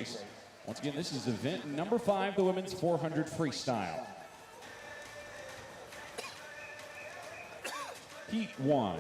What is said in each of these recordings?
race. Once again, this is event number 5, the women's 400 freestyle. Heat 1.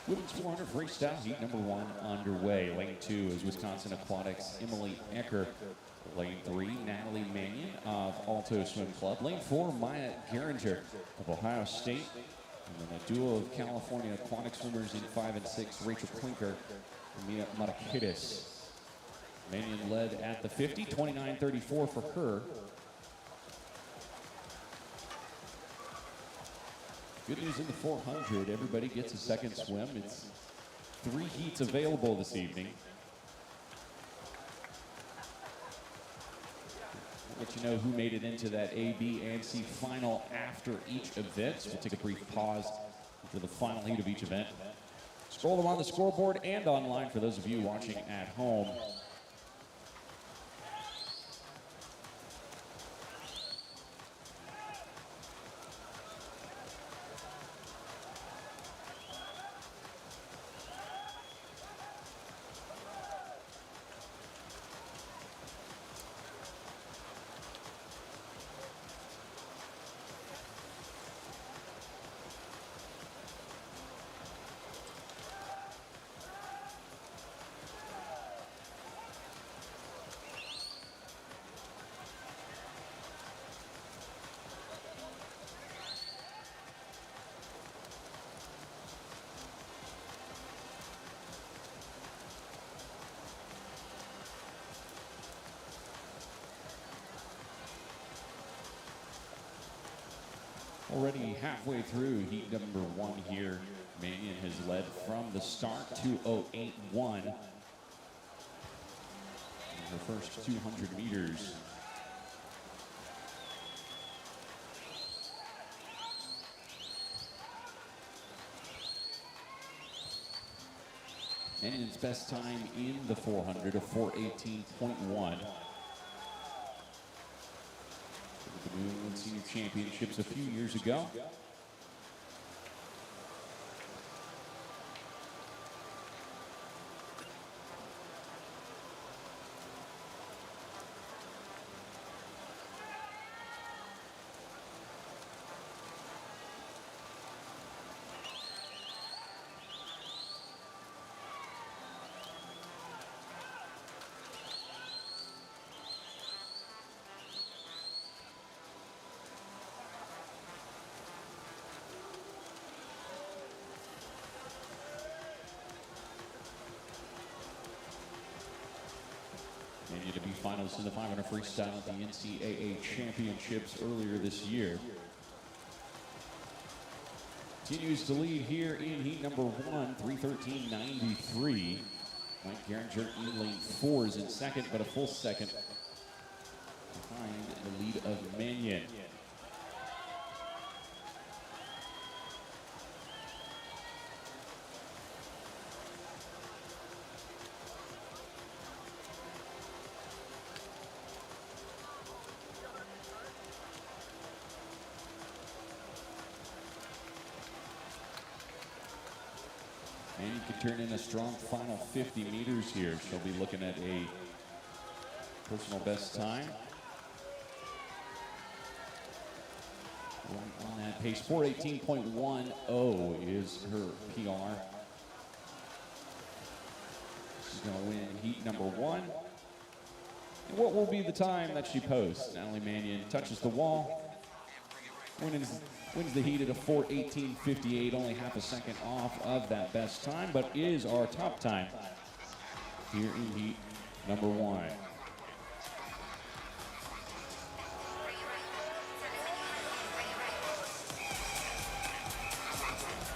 Women's 400 freestyle heat number 1 underway. Lane 2 is Wisconsin Aquatics' Emily Ecker. Lane 3, Natalie Mannion of Alto Swim Club. Lane 4, Maya Geringer of Ohio State. And then a duo of California aquatic swimmers in 5 and 6, Rachel Klinker and Mia Matakidis. Mannion led at the 50, 29:34 for her. Good news in the 400, everybody gets a second swim. It's 3 heats available this evening. I'll let you know who made it into that A, B, and C final after each event. So we'll take a brief pause for the final heat of each event. Scroll them on the scoreboard and online for those of you watching at home. Already halfway through heat number 1 here. Mannion has led from the start, 2:08.1. Her first 200 meters. Mannion's best time in the 400 of 4:18.1. The New England Senior Championships a few years ago. Mannion to be finalists in the 500 freestyle at the NCAA Championships earlier this year. Continues to lead here in heat number 1, 3:13.93. Mike Geringer in lane 4 is in second, but a full second behind the lead of Mannion. Mannion could turn in a strong final 50 meters here. She'll be looking at a personal best time. On that pace, 4:18.10 is her PR. She's going to win heat number 1. And what will be the time that she posts? Natalie Mannion touches the wall, wins the heat at a 4:18.58, only half a second off of that best time, but is our top time here in heat number 1.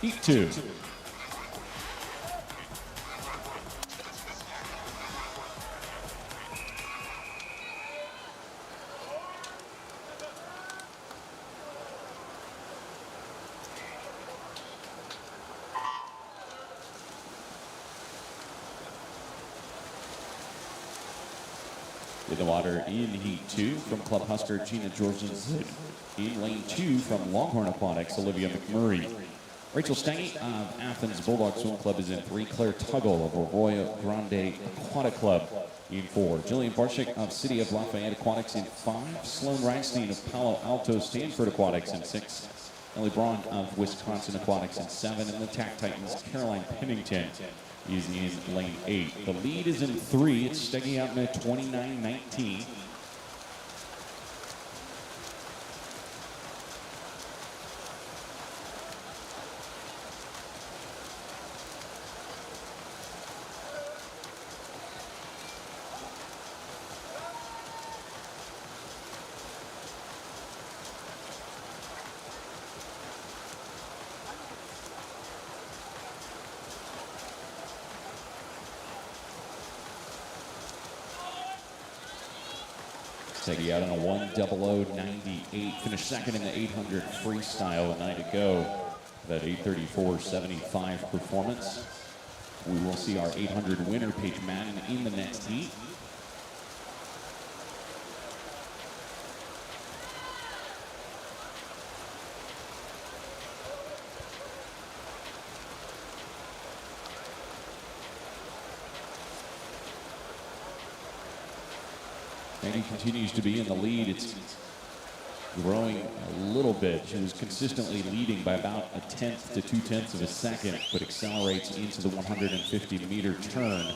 Heat 2. In the water in Heat 2 from Club Husker, Gina Jorgensen. In Lane 2 from Longhorn Aquatics, Olivia McMurray. Rachel Stange of Athens Bulldog Swim Club is in 3. Claire Tuggle of Arroyo Grande Aquatic Club in 4. Jillian Barshik of City of Lafayette Aquatics in 5. Sloan Reinstein of Palo Alto Stanford Aquatics in 6. Ellie Braun of Wisconsin Aquatics in 7. And the TAC Titans, Caroline Pennington, is in lane 8. The lead is in 3. It's Steggy out in 29-19. Steggy out in a 1:00:98. Finished second in the 800 freestyle a night ago. That 8:34.75 performance. We will see our 800 winner, Paige Madden, in the next heat. And he continues to be in the lead. It's growing a little bit. She was consistently leading by about 1/10 to 2/10 of a second, but accelerates into the 150-meter turn.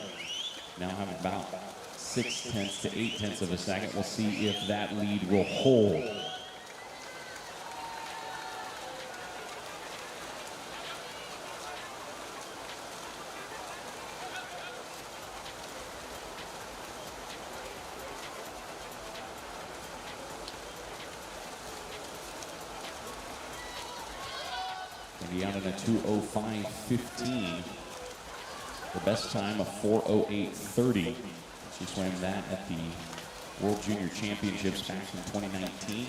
Now having about 6/10 to 8/10 of a second. We'll see if that lead will hold. Out in a 2:05.15. The best time of 4:08.30. She swam that at the World Junior Championships back in 2019.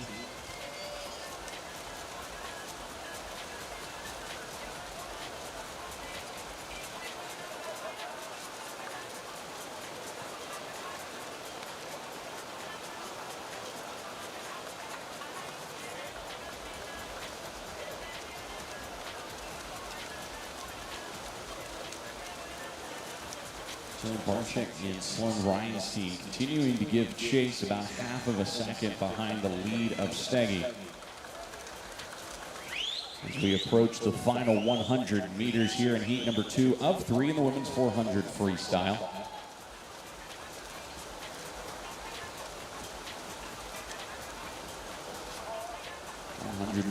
Barshik and Sloan Reinstein continuing to give chase about half of a second behind the lead of Steggy. As we approach the final 100 meters here in heat number 2 of 3 in the women's 400 freestyle.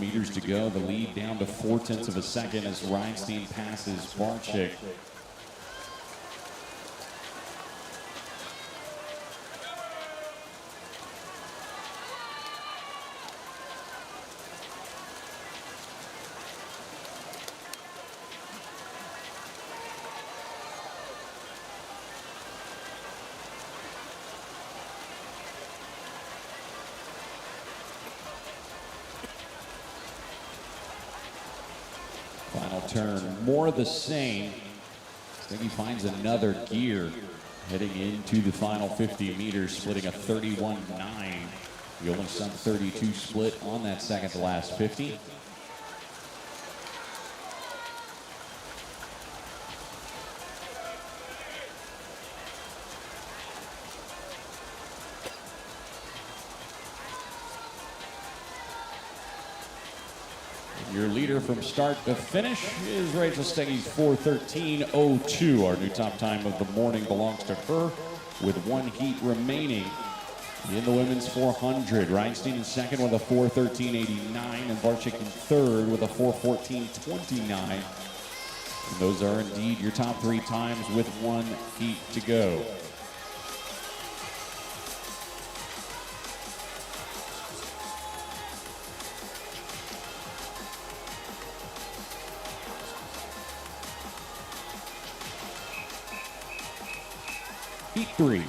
Meters to go. The lead down to 4/10 of a second as Reinstein passes Barshik. Final turn, more of the same. Steggy finds another gear heading into the final 50 meters, splitting a 31.9. The only sub-32 split on that second to last 50. Your leader from start to finish is Rachel Steggy's 4:13.02. Our new top time of the morning belongs to her with one heat remaining in the women's 400. Reinstein in second with a 4:13.89 and Barshik in third with a 4:14.29. And those are indeed your top 3 times with one heat to go. Heat 3.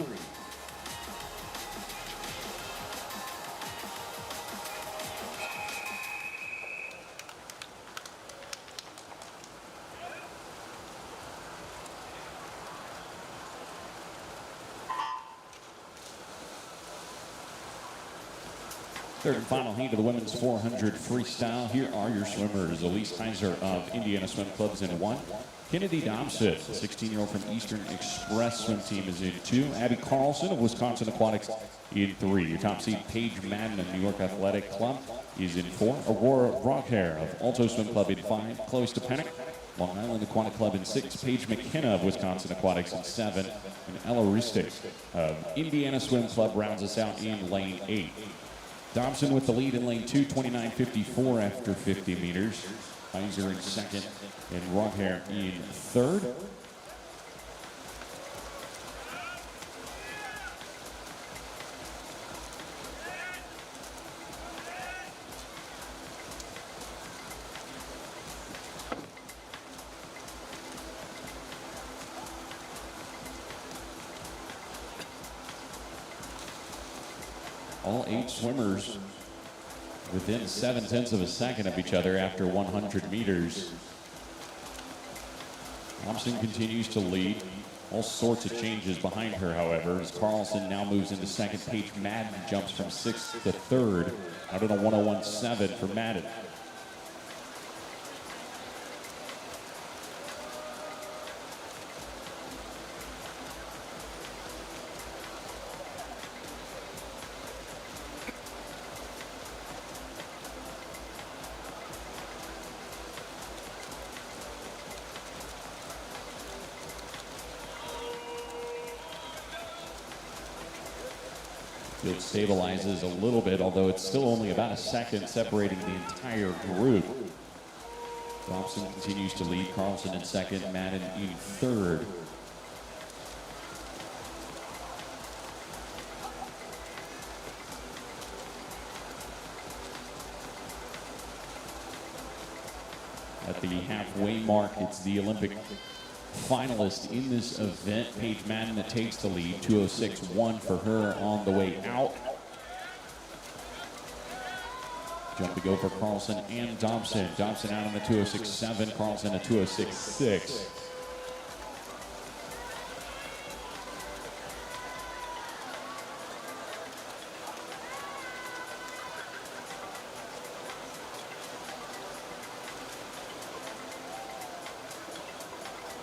Third and final heat of the women's 400 freestyle. Here are your swimmers. Elise Heiser of Indiana Swim Clubs in 1. Kennedy Dobson, the 16-year-old from Eastern Express Swim Team, is in 2. Abby Carlson of Wisconsin Aquatics in 3. Your top seed, Paige Madden of New York Athletic Club, is in 4. Aurora Rockhair of Alto Swim Club in 5. Chloe Stepanek, Long Island Aquatic Club in 6. Paige McKenna of Wisconsin Aquatics in 7. And Ella Ristic of Indiana Swim Club rounds us out in lane 8. Dobson with the lead in lane 2, 29.54 after 50 meters. Heiser in second and Rockhair in third. All 8 swimmers within 0.7 of a second of each other after 100 meters. Thompson continues to lead. All sorts of changes behind her, however, as Carlson now moves into second. Paige Madden jumps from 6th to 3rd out at a 101.7 for Madden. Field stabilizes a little bit, although it's still only about a second separating the entire group. Dobson continues to lead. Carlson in second, Madden in third. At the halfway mark, it's the Olympic finalist in this event, Paige Madden, that takes the lead. 206.1 for her on the way out. Jump to go for Carlson and Dobson. Dobson out on the 206.7, Carlson a 206.6.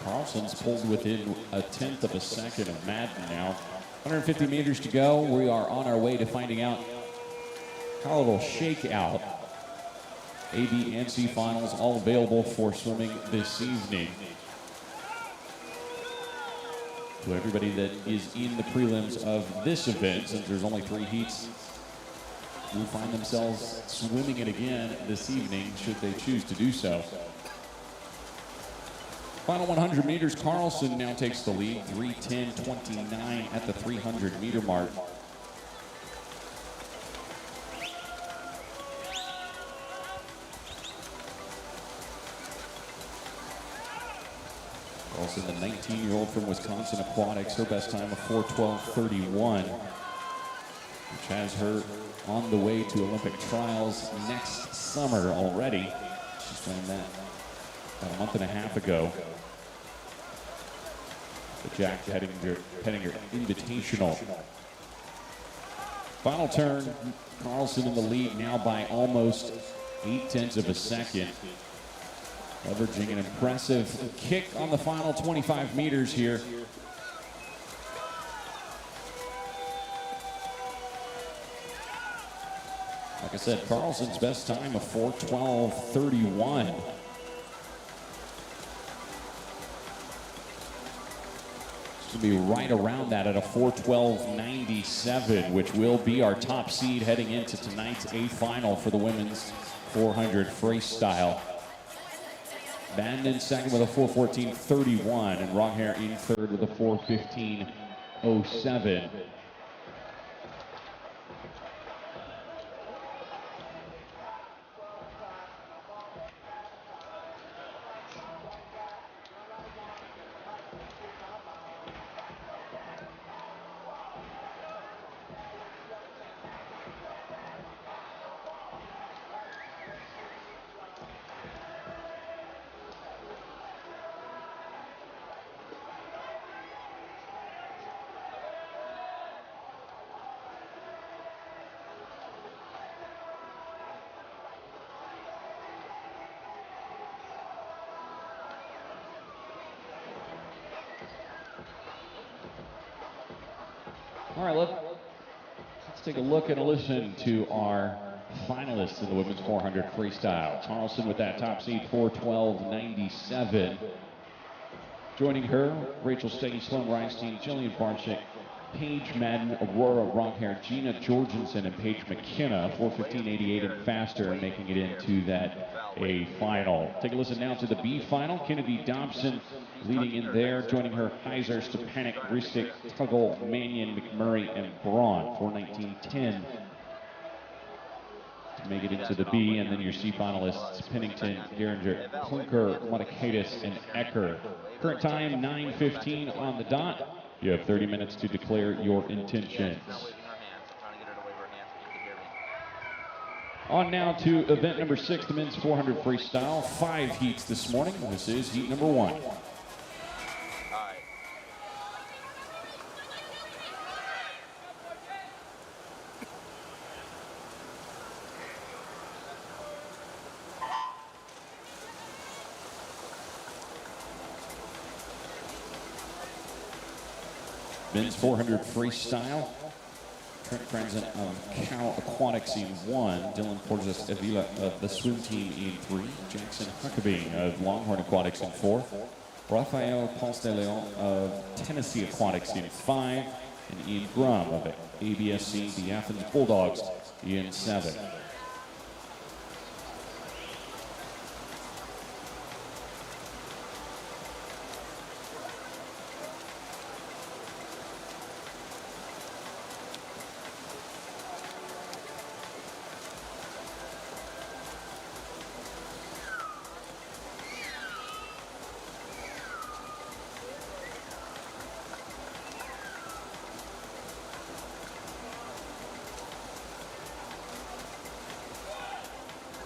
Carlson's pulled within 1/10 of a second of Madden now. 150 meters to go. We are on our way to finding out how it'll shake out. A, B, and C finals all available for swimming this evening. To everybody that is in the prelims of this event, since there's only 3 heats, will find themselves swimming it again this evening, should they choose to do so. Final 100 meters, Carlson now takes the lead, 3:10.29 at the 300 meter mark. Carlson, the 19-year-old from Wisconsin Aquatics, her best time of 4:12.31, which has her on the way to Olympic trials next summer already. She swam that about a month and a half ago. The Jack Pettinger Invitational. Final turn, Carlson in the lead now by almost 0.8 of a second. Leveraging an impressive kick on the final 25 meters here. Like I said, Carlson's best time of 4:12.31. To be right around that at a 4:12.97, which will be our top seed heading into tonight's A final for the women's 400 freestyle. Madden in second with a 4:14.31, and Rockhair in third with a 4:15.07. All right, let's take a look and a listen to our finalists in the women's 400 freestyle. Charleston with that top seed, 4:12.97. Joining her, Rachel Stady, Sloan Reinstein, Jillian Barczyk, Paige Madden, Aurora Ronhair, Gina Jorgensen, and Paige McKenna, 4:15.88 and faster, making it into that A final. Take a listen now to the B final. Kennedy Dobson leading in there. Joining her, Heiser, Stepanek, Ristic, Tuggle, Mannion, McMurray, and Braun, 4:19.10 to make it into the B. And then your C finalists, Pennington, Geringer, Klinker, Monikaitis, and Ecker. Current time, 9:15 on the dot. You have 30 minutes to declare your intentions. On now to event number 6, the men's 400 freestyle. 5 heats this morning. This is heat number 1. Men's 400 freestyle. Trent Franzen of Cal Aquatics in 1. Dylan Porges Avila of the swim team in 3. Jackson Huckabee of Longhorn Aquatics in 4. Rafael Ponce de Leon of Tennessee Aquatics in 5. And Ian Grum of ABSC, the Athens Bulldogs, in 7.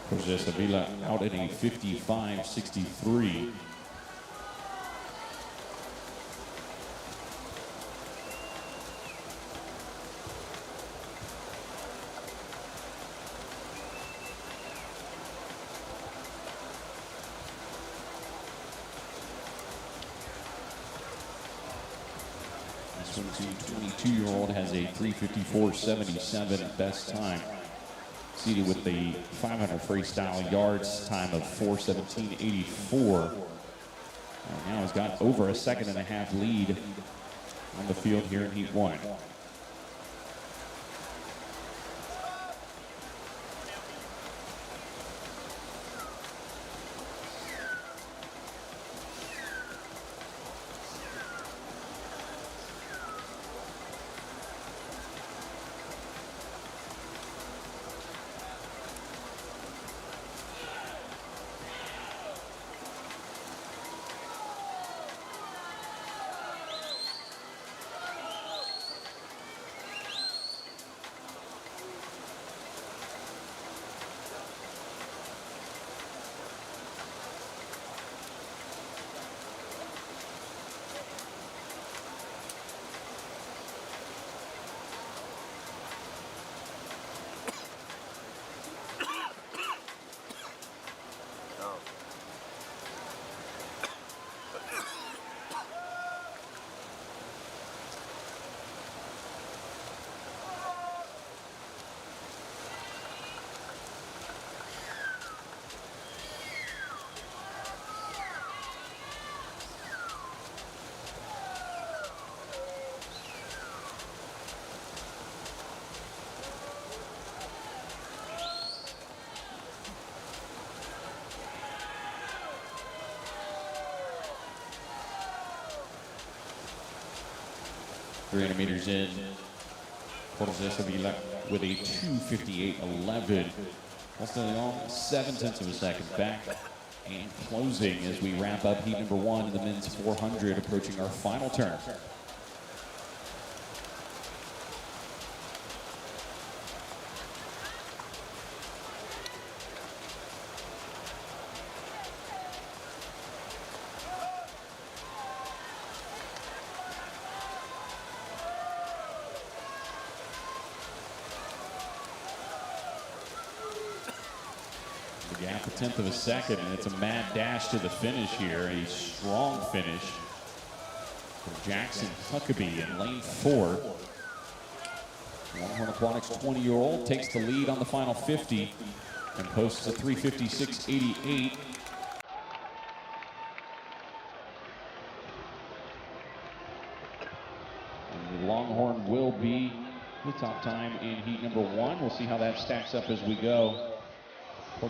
Porges Avila out at a 55.63. This 22-year-old has a 3:54.77 best time. Seated with the 500 freestyle yards time of 4:17.84. Now he's got over a 1.5-second lead on the field here in heat 1. .300 meters in. Porges Avila with a 2:58.11. Ponce de Leon 0.7 of a second back. And closing as we wrap up heat number 1 in the men's 400, approaching our final turn. Gap a 1/10 of a second, and it's a mad dash to the finish here. A strong finish from Jackson Huckabee in lane 4. Longhorn Aquatics 20-year-old takes the lead on the final 50 and posts a 3:56.88. And the Longhorn will be the top time in heat number 1. We'll see how that stacks up as we go.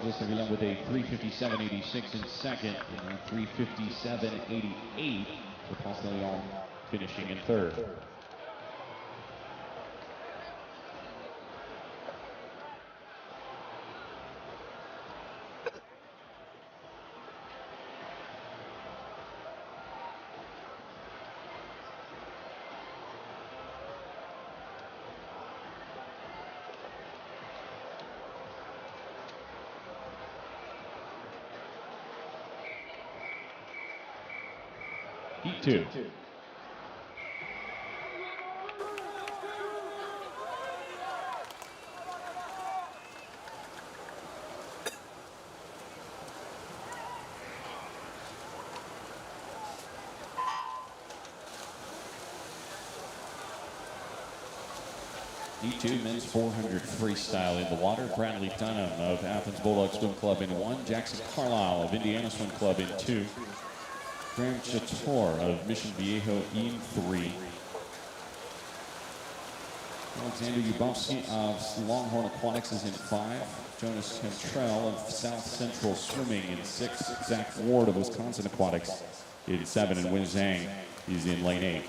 Just with a 3:57.86 in second and a 3:57.88 with Pascal finishing in third. Heat 2. Heat 2, men's 400 freestyle in the water. Bradley Dunham of Athens Bulldog Swim Club in 1. Jackson Carlisle of Indiana Swim Club in 2. Graham Chator of Mission Viejo in 3. Alexander Yubovsky of Longhorn Aquatics is in 5. Jonas Cantrell of South Central Swimming in 6. Zach Ward of Wisconsin Aquatics in 7. And Win Zhang is in lane 8.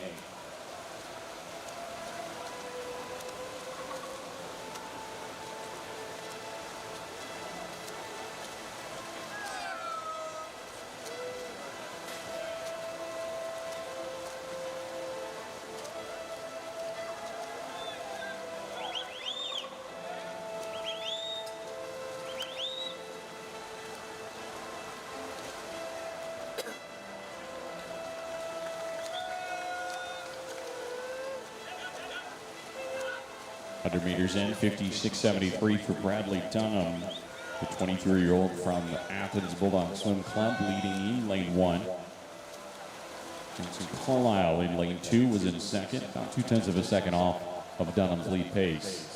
Meters in, 56.73 for Bradley Dunham, the 23-year-old from Athens Bulldog Swim Club, leading in lane 1. Jackson Carlisle in lane 2 was in second, about 0.2 of a second off of Dunham's lead pace.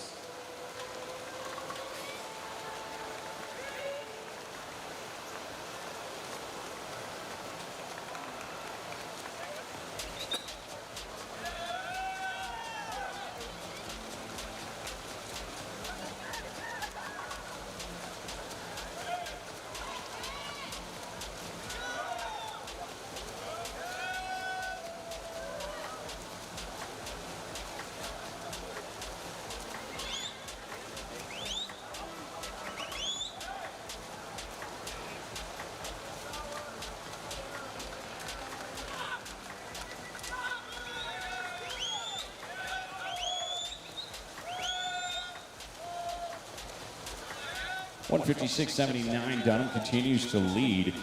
.156.79, Dunham continues to lead.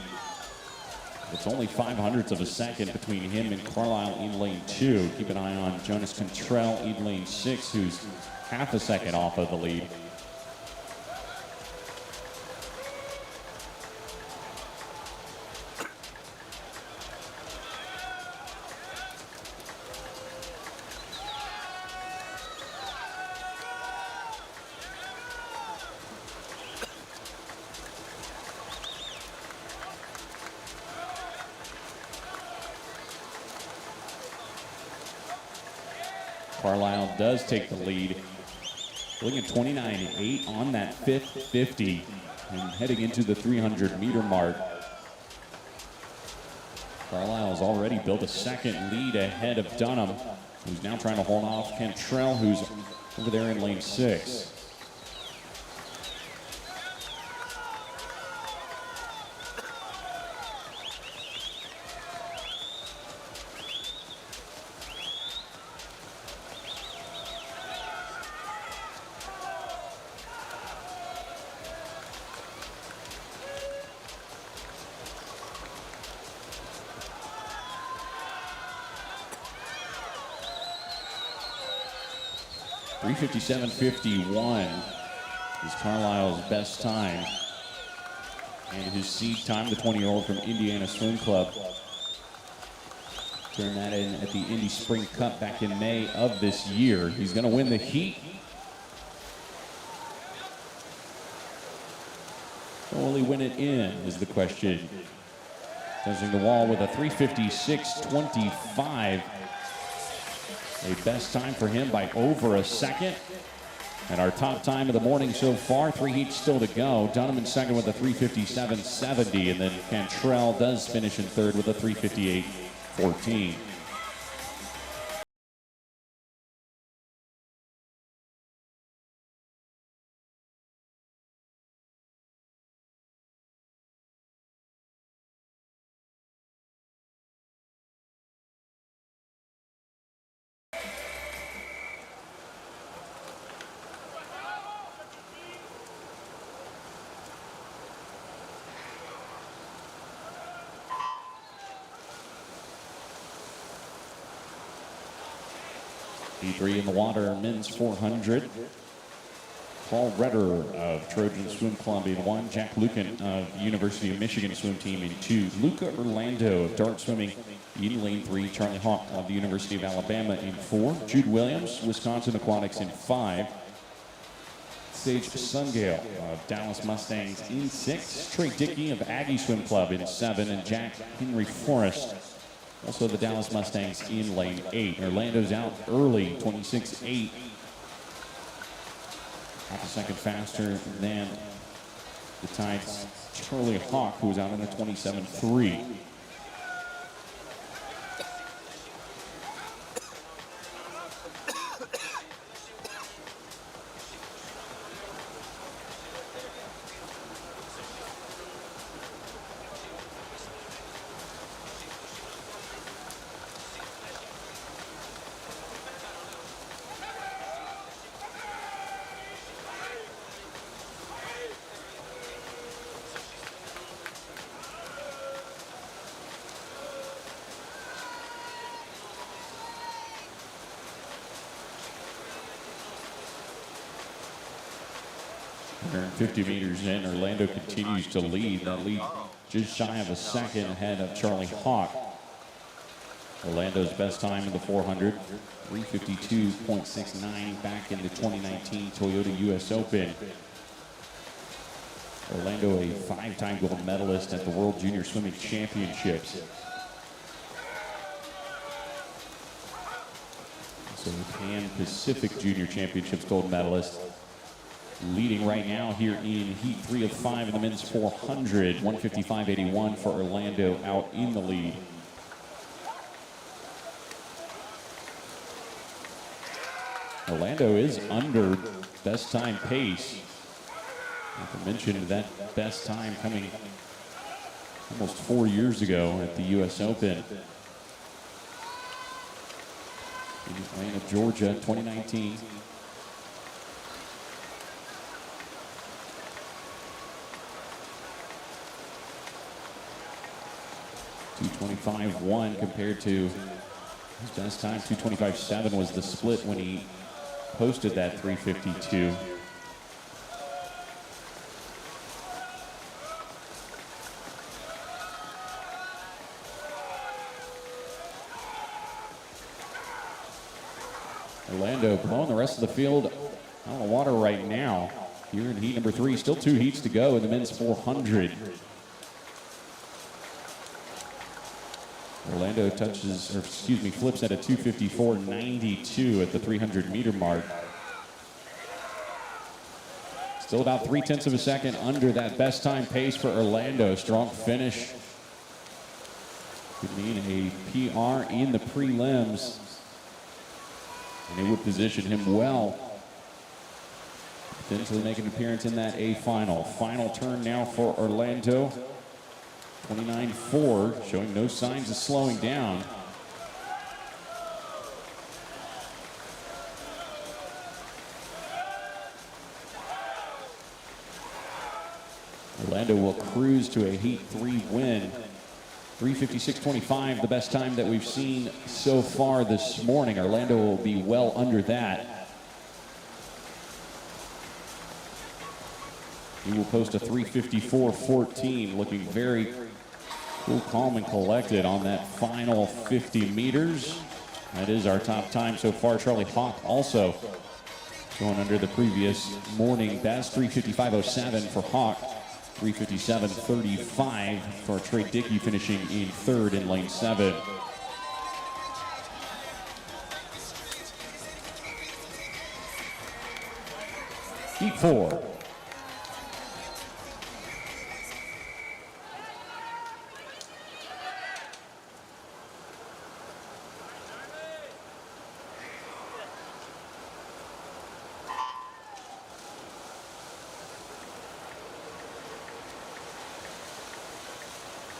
It's only 0.05 of a second between him and Carlisle in lane 2. Keep an eye on Jonas Cantrell in lane 6, who's 0.5 second off of the lead. Carlisle does take the lead, looking at 29.8 on that fifth 50 and heading into the 300-meter mark. Carlisle's already built a second lead ahead of Dunham, who's now trying to hold off Cantrell, who's over there in lane 6. .357.51 is Carlisle's best time. And his seed time, the 20-year-old from Indiana Swim Club. Turned that in at the Indy Spring Cup back in May of this year. He's going to win the heat Or will he win it in, is the question. Touching the wall with a 3:56.25. A best time for him by over a second. And our top time of the morning so far, 3 heats still to go. Dunham second with a 3:57.70, and then Cantrell does finish in third with a 3:58.14. E3 in the water, men's 400. Paul Redder of Trojan Swim Club in 1. Jack Lucan of University of Michigan Swim Team in 2. Luca Orlando of Dart Swimming in lane 3. Charlie Hawk of the University of Alabama in 4. Jude Williams, Wisconsin Aquatics in 5. Sage Sungale of Dallas Mustangs in 6. Trey Dickey of Aggie Swim Club in 7. And Jack Henry Forrest, also the Dallas Mustangs, in lane 8. Orlando's out early, 26.8. Half a second faster than the Tide's Charlie Hawk, who was out in a 27.3. We're 50 meters in, Orlando continues to lead. That lead just shy of a second ahead of Charlie Hawk. Orlando's best time in the 400, 3:52.69 back in the 2019 Toyota US Open. Orlando, a 5-time gold medalist at the World Junior Swimming Championships. So Pan Pacific Junior Championships gold medalist. Leading right now here in heat 3 of 5 in the men's 400, 1:55.81 for Orlando out in the lead. Orlando is under best time pace. Like I mentioned, that best time coming almost 4 years ago at the US Open in Atlanta, Georgia, 2019. .225.1 compared to his best time. 2:25.7 was the split when he posted that 3:52. Orlando blowing the rest of the field on the water right now. Here in heat number 3, still 2 heats to go in the men's 400. Orlando flips at a 2:54.92 at the 300-meter mark. Still about 0.3 of a second under that best time pace for Orlando. Strong finish. Could mean a PR in the prelims. And it would position him well potentially make an appearance in that A final. Final turn now for Orlando. 29.4, showing no signs of slowing down. Orlando will cruise to a Heat 3 win. 3:56.25, the best time that we've seen so far this morning. Orlando will be well under that. He will post a 3:54.14, looking very cool, calm, and collected on that final 50 meters. That is our top time so far. Charlie Hawk also going under the previous morning best, 3:55.07 for Hawk. 3:57.35 for Trey Dickey, finishing in third in lane 7. Heat 4.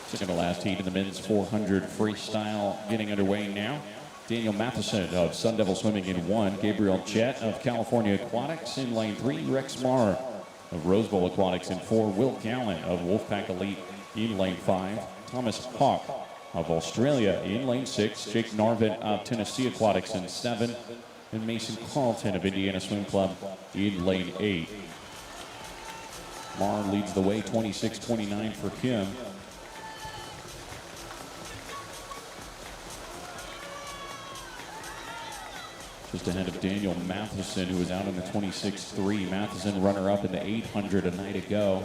Second to last heat in the men's 400 freestyle getting underway now. Daniel Matheson of Sun Devil Swimming in 1. Gabriel Jett of California Aquatics in lane 3. Rex Marr of Rose Bowl Aquatics in 4. Will Gallen of Wolfpack Elite in lane 5. Thomas Hawk of Australia in lane 6. Jake Narvin of Tennessee Aquatics in 7. And Mason Carlton of Indiana Swim Club in lane 8. Marr leads the way, 26-29 for him. Just ahead of Daniel Matheson, who was out in the 26.3. Matheson runner-up in the 800 a night ago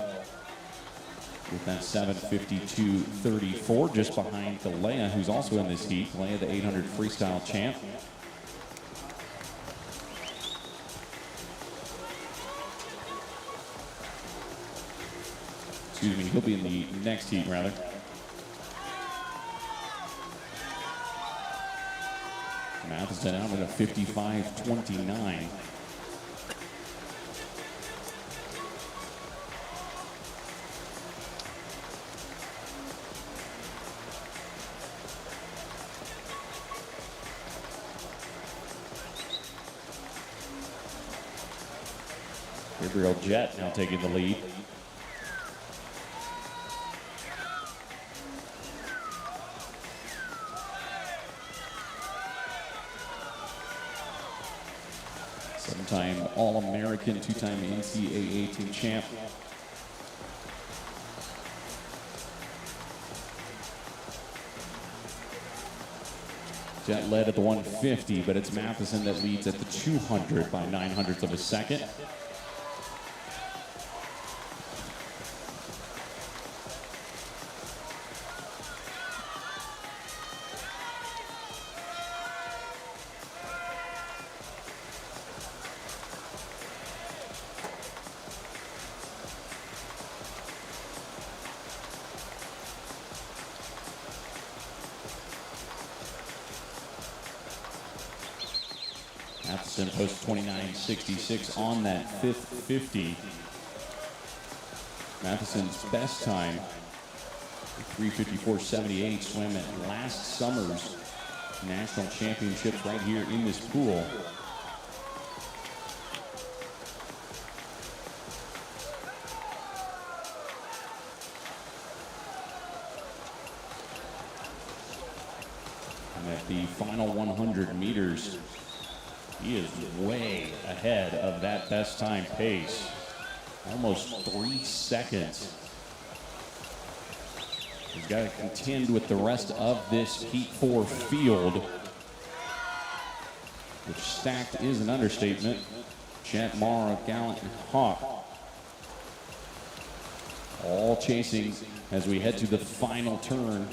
with that 7:52.34, just behind Galea, who's also in this heat. Galea, the 800 freestyle champ. Excuse me, he'll be in the next heat, rather. Matheson out at a 55.29. Gabriel Jett now taking the lead. Seven-time All-American, two-time NCAA team champ. Jett led at the 150, but it's Matheson that leads at the 200 by 900ths of a second. Matheson posts 29.66 on that fifth 50. Matheson's best time, 3:54.78, swam at last summer's national championships right here in this pool. And at the final 100 meters, he is way ahead of that best time pace. Almost 3 seconds. He's got to contend with the rest of this Heat 4 field, which stacked is an understatement. Jett, Marr, Gallant, and Hawk all chasing as we head to the final turn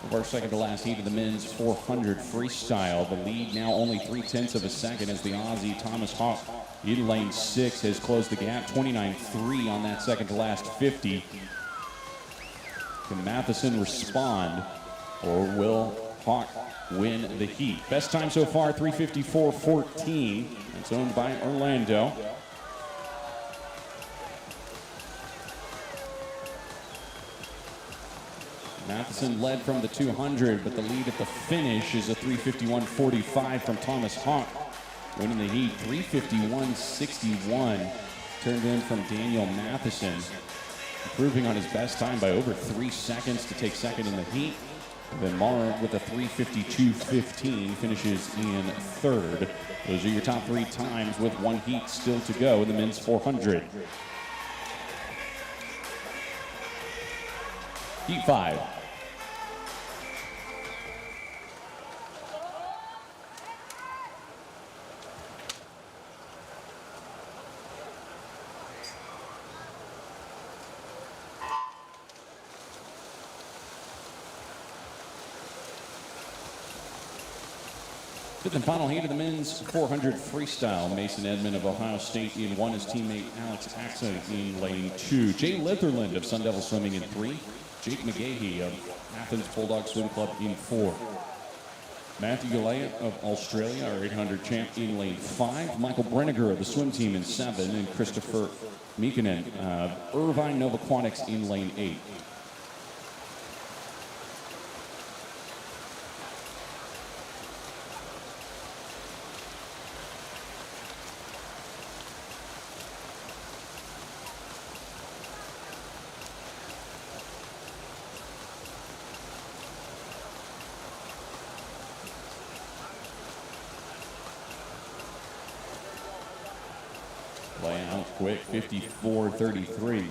of our second to last heat of the men's 400 freestyle. The lead now only 0.3 of a second as the Aussie Thomas Hawk in lane 6 has closed the gap, 29.3 on that second to last 50. Can Matheson respond, or will Hawk win the heat? Best time so far, 3:54.14. It's owned by Orlando. Matheson led from the 200, but the lead at the finish is a 3:51.45 from Thomas Hawk. Winning the heat, 3:51.61 turned in from Daniel Matheson, improving on his best time by over 3 seconds to take second in the heat. And then Marr with a 3:52.15 finishes in third. Those are your top 3 times with 1 heat still to go in the men's 400. Heat 5. Fifth and final heat of the men's 400 freestyle. Mason Edmond of Ohio State in 1. His teammate Alex Axon in lane 2. Jay Litherland of Sun Devil Swimming in 3. Jake McGahee of Athens Bulldog Swim Club in 4. Matthew Galea of Australia, our 800 champ, in lane 5. Michael Brenniger of the swim team in 7. And Christopher Mikkonen of Irvine Nova Aquatics in lane 8. Lay out quick, 54-33.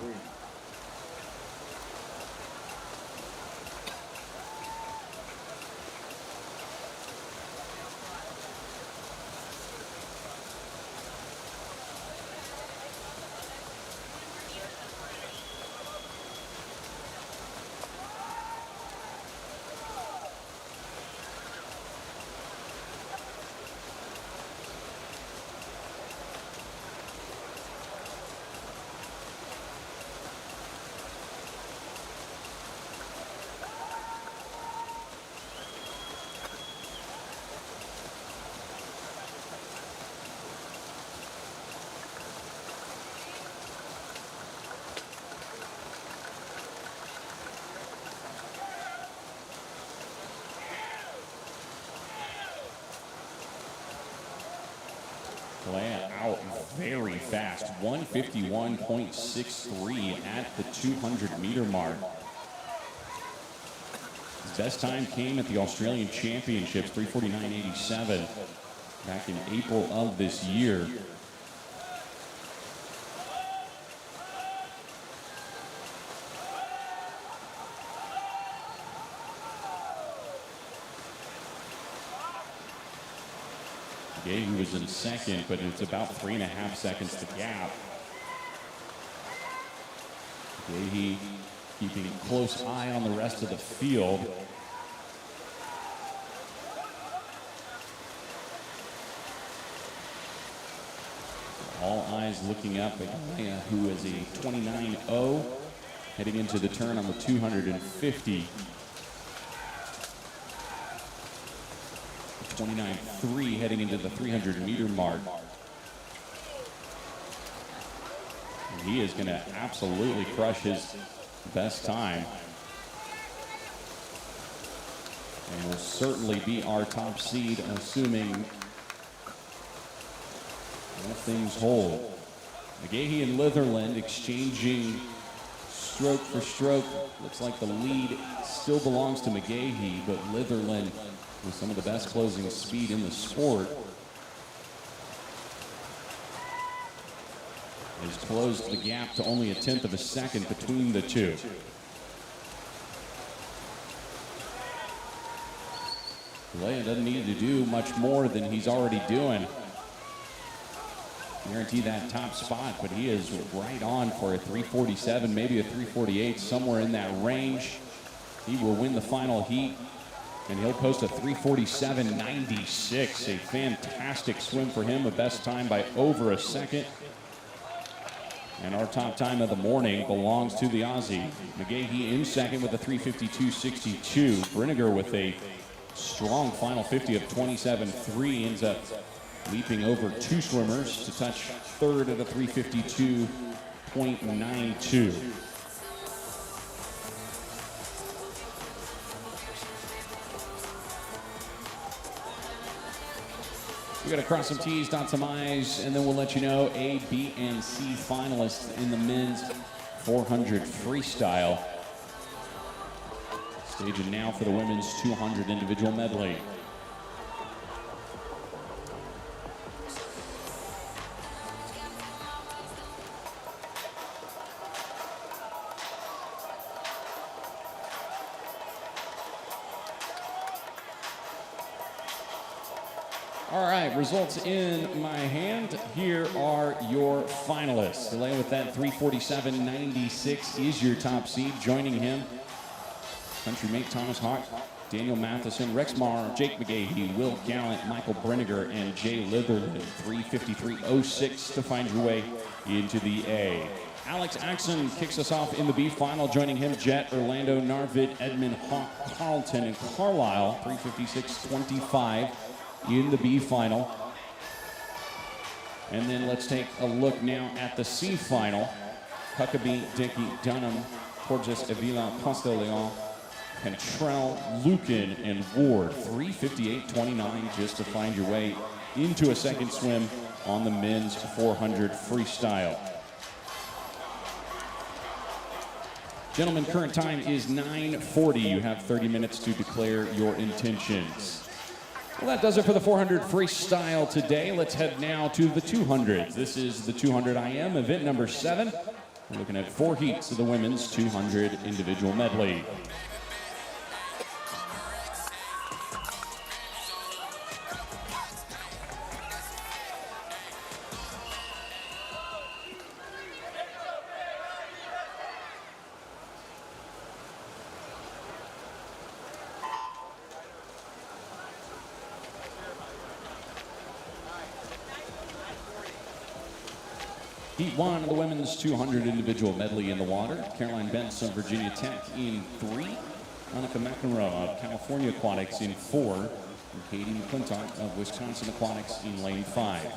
Galea out very fast, 151.63 at the 200-meter mark. His best time came at the Australian Championships, 3:49.87, back in April of this year. He was in second, but it's about 3.5 seconds to gap. He keeping a close eye on the rest of the field. All eyes looking up at Galea, who is a 29.0, heading into the turn on the 250. 29.3 heading into the 300-meter mark. And he is going to absolutely crush his best time. And will certainly be our top seed, assuming all things hold. McGahee and Litherland exchanging stroke for stroke. Looks like the lead still belongs to McGahee, but Litherland with some of the best closing speed in the sport has closed the gap to only 1/10 of a second between the two. Galea doesn't need to do much more than he's already doing. Guarantee that top spot, but he is right on for a 3:47, maybe a 3:48, somewhere in that range. He will win the final heat, and he'll post a 3:47.96, a fantastic swim for him, a best time by over a second. And our top time of the morning belongs to the Aussie. McGahee in second with a 3:52.62. Brenniger with a strong final 50 of 27.3, ends up leaping over two swimmers to touch third at a 3:52.92. We got to cross some T's, dot some I's, and then we'll let you know A, B, and C finalists in the men's 400 freestyle. Staging now for the women's 200 individual medley. All right, results in my hand. Here are your finalists. Galea with that 3:47.96 is your top seed. Joining him, country mate Thomas Hawk Daniel Matheson, Rex Marr, Jake McGahee, Will Gallant, Michael Brenniger, and Jay Litherland. 3:53.06 to find your way into the A. Alex Axon kicks us off in the B final. Joining him, Jet, Orlando, Narvid, Edmund, Hawk, Carlton, and Carlisle. 3:56.25 in the B final. And then let's take a look now at the C final. Huckabee, Dickey, Dunham, Porges, Avila, Ponce-de-Leon, Cantrell, Lucan, and Ward. 3:58.29 just to find your way into a second swim on the men's 400 freestyle. Gentlemen, current time is 9:40. You have 30 minutes to declare your intentions. Well, that does it for the 400 freestyle today. Let's head now to the 200. This is the 200 IM, event number 7. We're looking at 4 heats of the women's 200 individual medley. Heat 1 of the women's 200 individual medley in the water. Caroline Benz of Virginia Tech in 3. Annika McEnroe of California Aquatics in 4. And Katie McClintock of Wisconsin Aquatics in lane 5.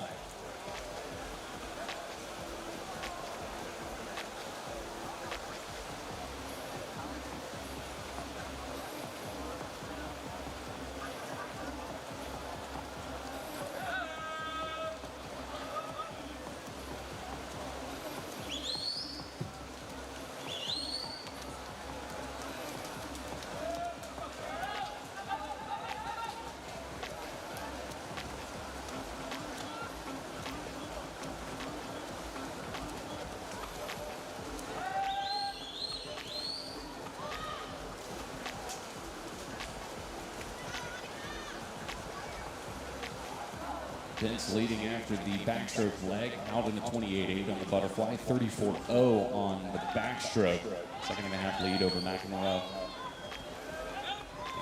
Vince leading after the backstroke leg, out in the 28.8 on the butterfly, 34.0 on the backstroke. Second and a half lead over McEnroe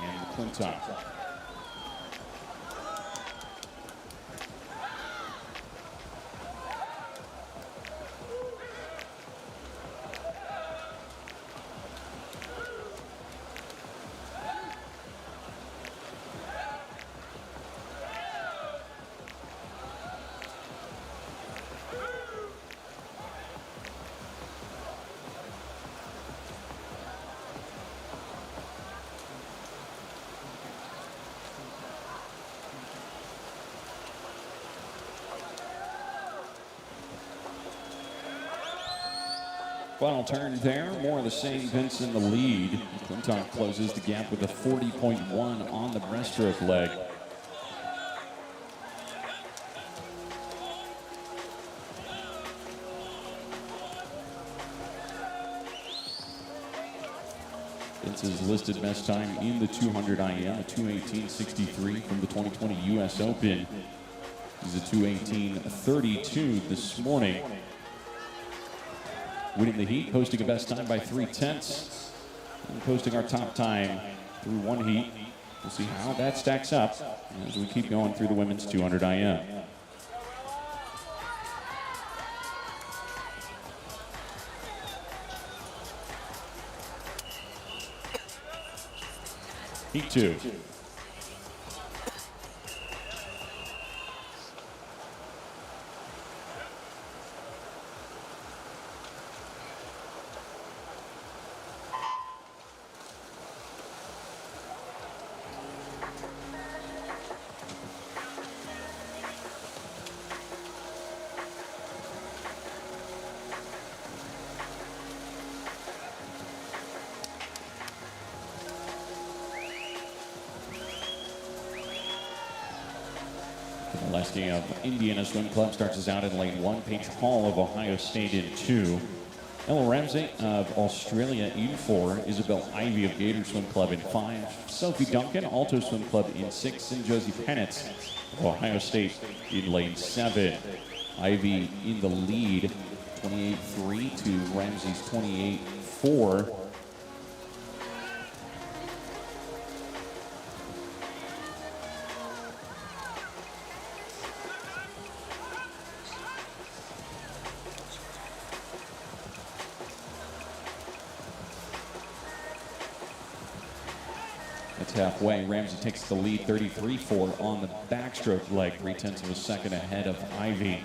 and McClintock. Final turn there, more of the same. Vince in the lead. McClintock closes the gap with a 40.1 on the breaststroke leg. Vince's listed best time in the 200 IM, a 2:18.63 from the 2020 U.S. Open. He's a 2:18.32 this morning. Winning the heat, posting a best time by 3/10, and posting our top time through one heat. We'll see how that stacks up as we keep going through the women's 200 IM. Heat 2. The last game of Indiana Swim Club starts us out in lane 1. Paige Hall of Ohio State in 2. Ella Ramsey of Australia in 4. Isabel Ivy of Gator Swim Club in 5. Sophie Duncan, Alto Swim Club in 6. And Josie Pennitz of Ohio State in lane 7. Ivy in the lead, 28.3 to Ramsey's 28.4. That's halfway. Ramsey takes the lead 33-4 on the backstroke leg, 0.3 of a second ahead of Ivy.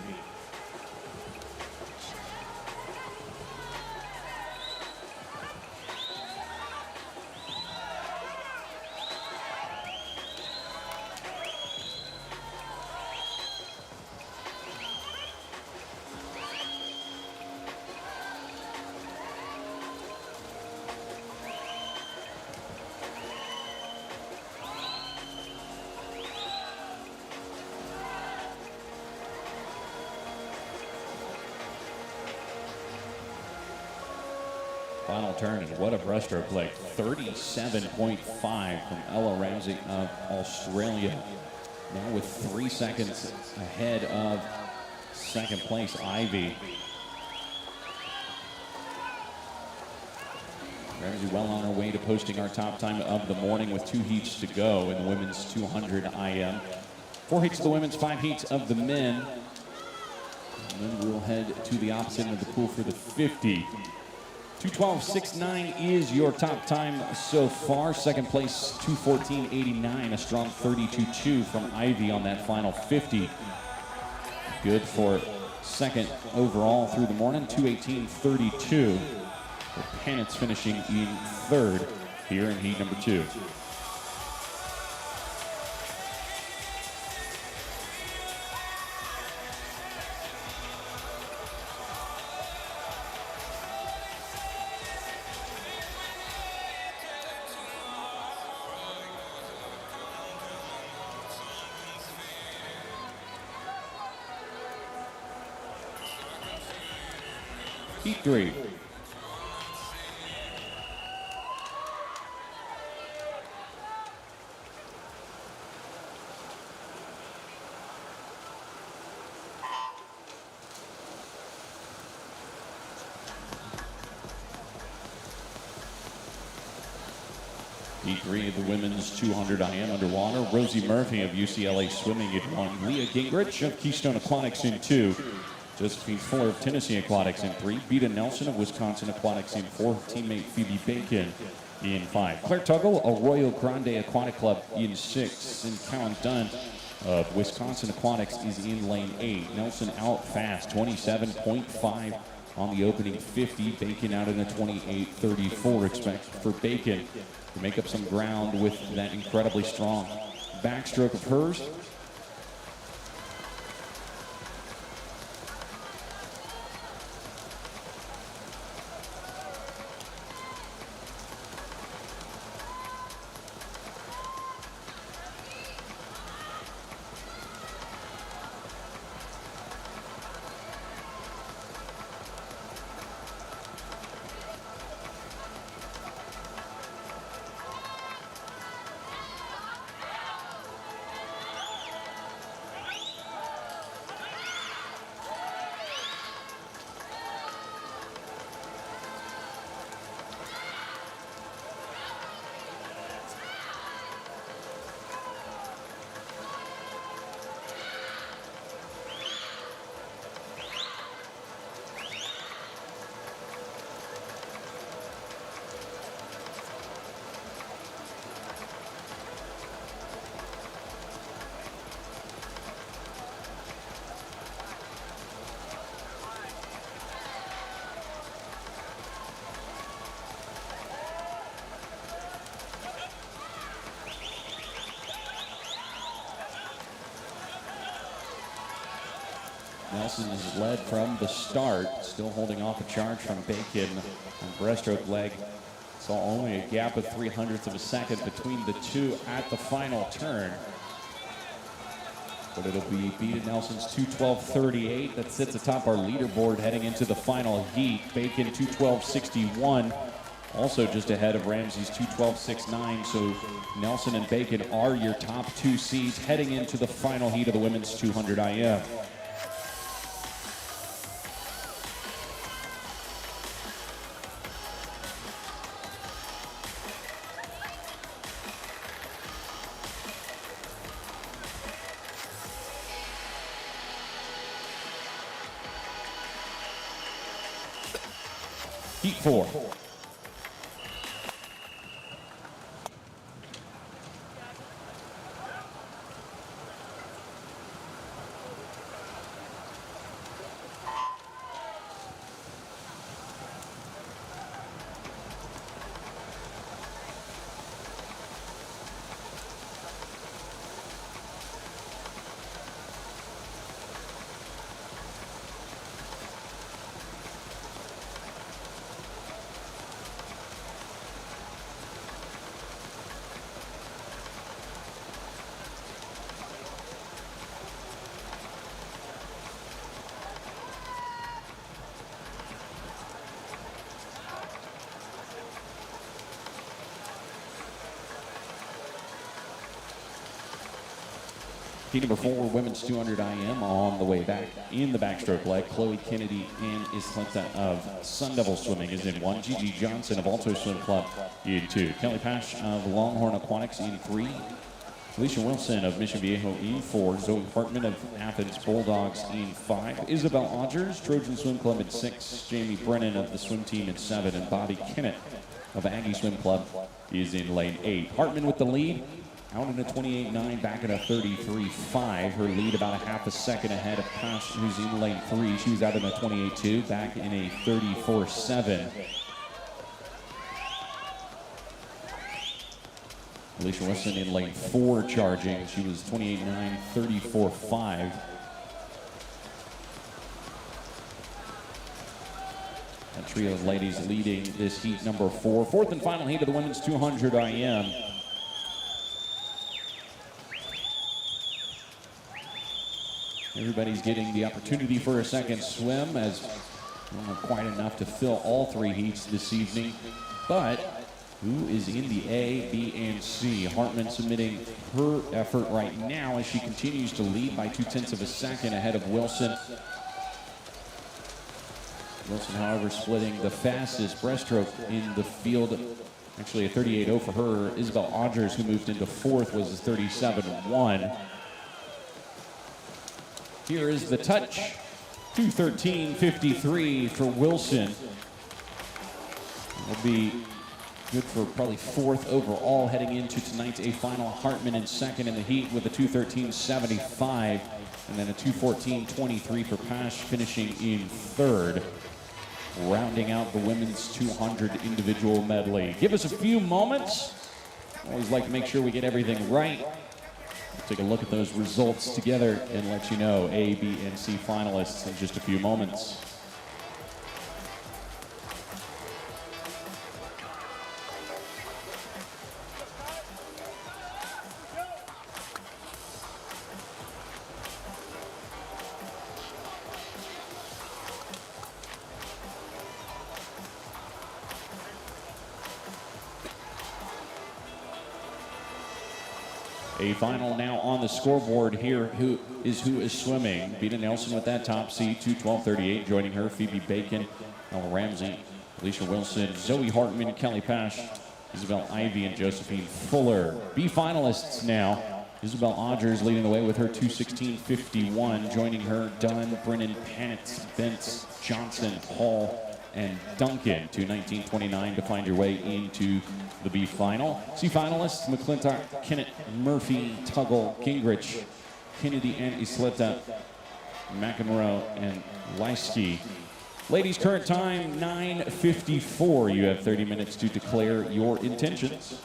Final turn, and what a breaststroke leg. 37.5 from Ella Ramsey of Australia. Now with 3 seconds ahead of second place, Ivy. Ramsey well on her way to posting our top time of the morning with 2 heats to go in the women's 200 IM. 4 heats of the women's, 5 heats of the men. And then we'll head to the opposite end of the pool for the 50. 2:12.69 is your top time so far. Second place, 2:14.89, a strong 32.2 from Ivy on that final 50. Good for second overall through the morning, 2:18.32. The Pennants finishing in third here in heat number 2. Heat 3. Heat 3 of the women's 200 IM underwater. Rosie Murphy of UCLA Swimming in 1. Leah Gingrich of Keystone Aquatics in 2. Josephine Fuller of Tennessee Aquatics in 3. Beta Nelson of Wisconsin Aquatics in 4. Teammate Phoebe Bacon in 5. Claire Tuggle, Arroyo Grande Aquatic Club in 6. And Callan Dunn of Wisconsin Aquatics is in lane 8. Nelson out fast, 27.5 on the opening 50. Bacon out in a 28.34. Expect for Bacon to make up some ground with that incredibly strong backstroke of hers. Nelson is led from the start, still holding off a charge from Bacon on breaststroke leg. Saw only a gap of 0.03 of a second between the two at the final turn. But it'll be Beta Nelson's 2:12.38 that sits atop our leaderboard heading into the final heat. Bacon 2:12.61, also just ahead of Ramsey's 2:12.69. So Nelson and Bacon are your top 2 seeds heading into the final heat of the women's 200 IM. Heat 4. Heat number 4, women's 200 IM on the way back in the backstroke leg. Chloe Kennedy and Isleta of Sun Devil Swimming is in 1. Gigi Johnson of Alto Swim Club in 2. Kelly Pash of Longhorn Aquatics in 3. Alicia Wilson of Mission Viejo in 4. Zoe Hartman of Athens Bulldogs in 5. Isabel Odgers, Trojan Swim Club in 6. Jamie Brennan of the swim team in 7. And Bobby Kennett of Aggie Swim Club is in lane 8. Hartman with the lead. Out in a 28.9, back in a 33.5. Her lead about a half a second ahead of Pash, who's in lane 3. She was out in a 28.2, back in a 34.7. Alicia Wilson in lane 4 charging. She was 28.9, 34.5. That trio of ladies leading this heat number 4. Fourth and final heat of the women's 200 IM. Everybody's getting the opportunity for a second swim, as we don't have quite enough to fill all 3 heats this evening. But who is in the A, B, and C? Hartman submitting her effort right now as she continues to lead by 0.2 of a second ahead of Wilson. Wilson, however, splitting the fastest breaststroke in the field. Actually a 38.0 for her. Isabel Odgers, who moved into 4th, was a 37.1. Here is the touch, 2:13.53 for Wilson. Will be good for probably 4th overall heading into tonight's A final. Hartman in 2nd in the heat with a 2:13.75, and then a 2:14.23 for Pash, finishing in 3rd. Rounding out the women's 200 individual medley. Give us a few moments. Always like to make sure we get everything right. We'll take a look at those results together and let you know A, B, and C finalists in just a few moments. A final now on the scoreboard here. Who is swimming? Beta Nelson with that top seed, 2:12.38. Joining her, Phoebe Bacon, Ella Ramsey, Alicia Wilson, Zoe Hartman, Kelly Pash, Isabel Ivy, and Josephine Fuller. B finalists now. Isabel Odgers leading the way with her 2:16.51. Joining her, Dunn, Brennan, Pennett, Bentz, Johnson, Hall, and Duncan. 2:19.29 to find your way into the B final. C finalists: McClintock, Kennett, Murphy, Tuggle, Gingrich, Kennedy, and Isleta, McEnroe, and Leisky. Ladies, current time 9:54. You have 30 minutes to declare your intentions.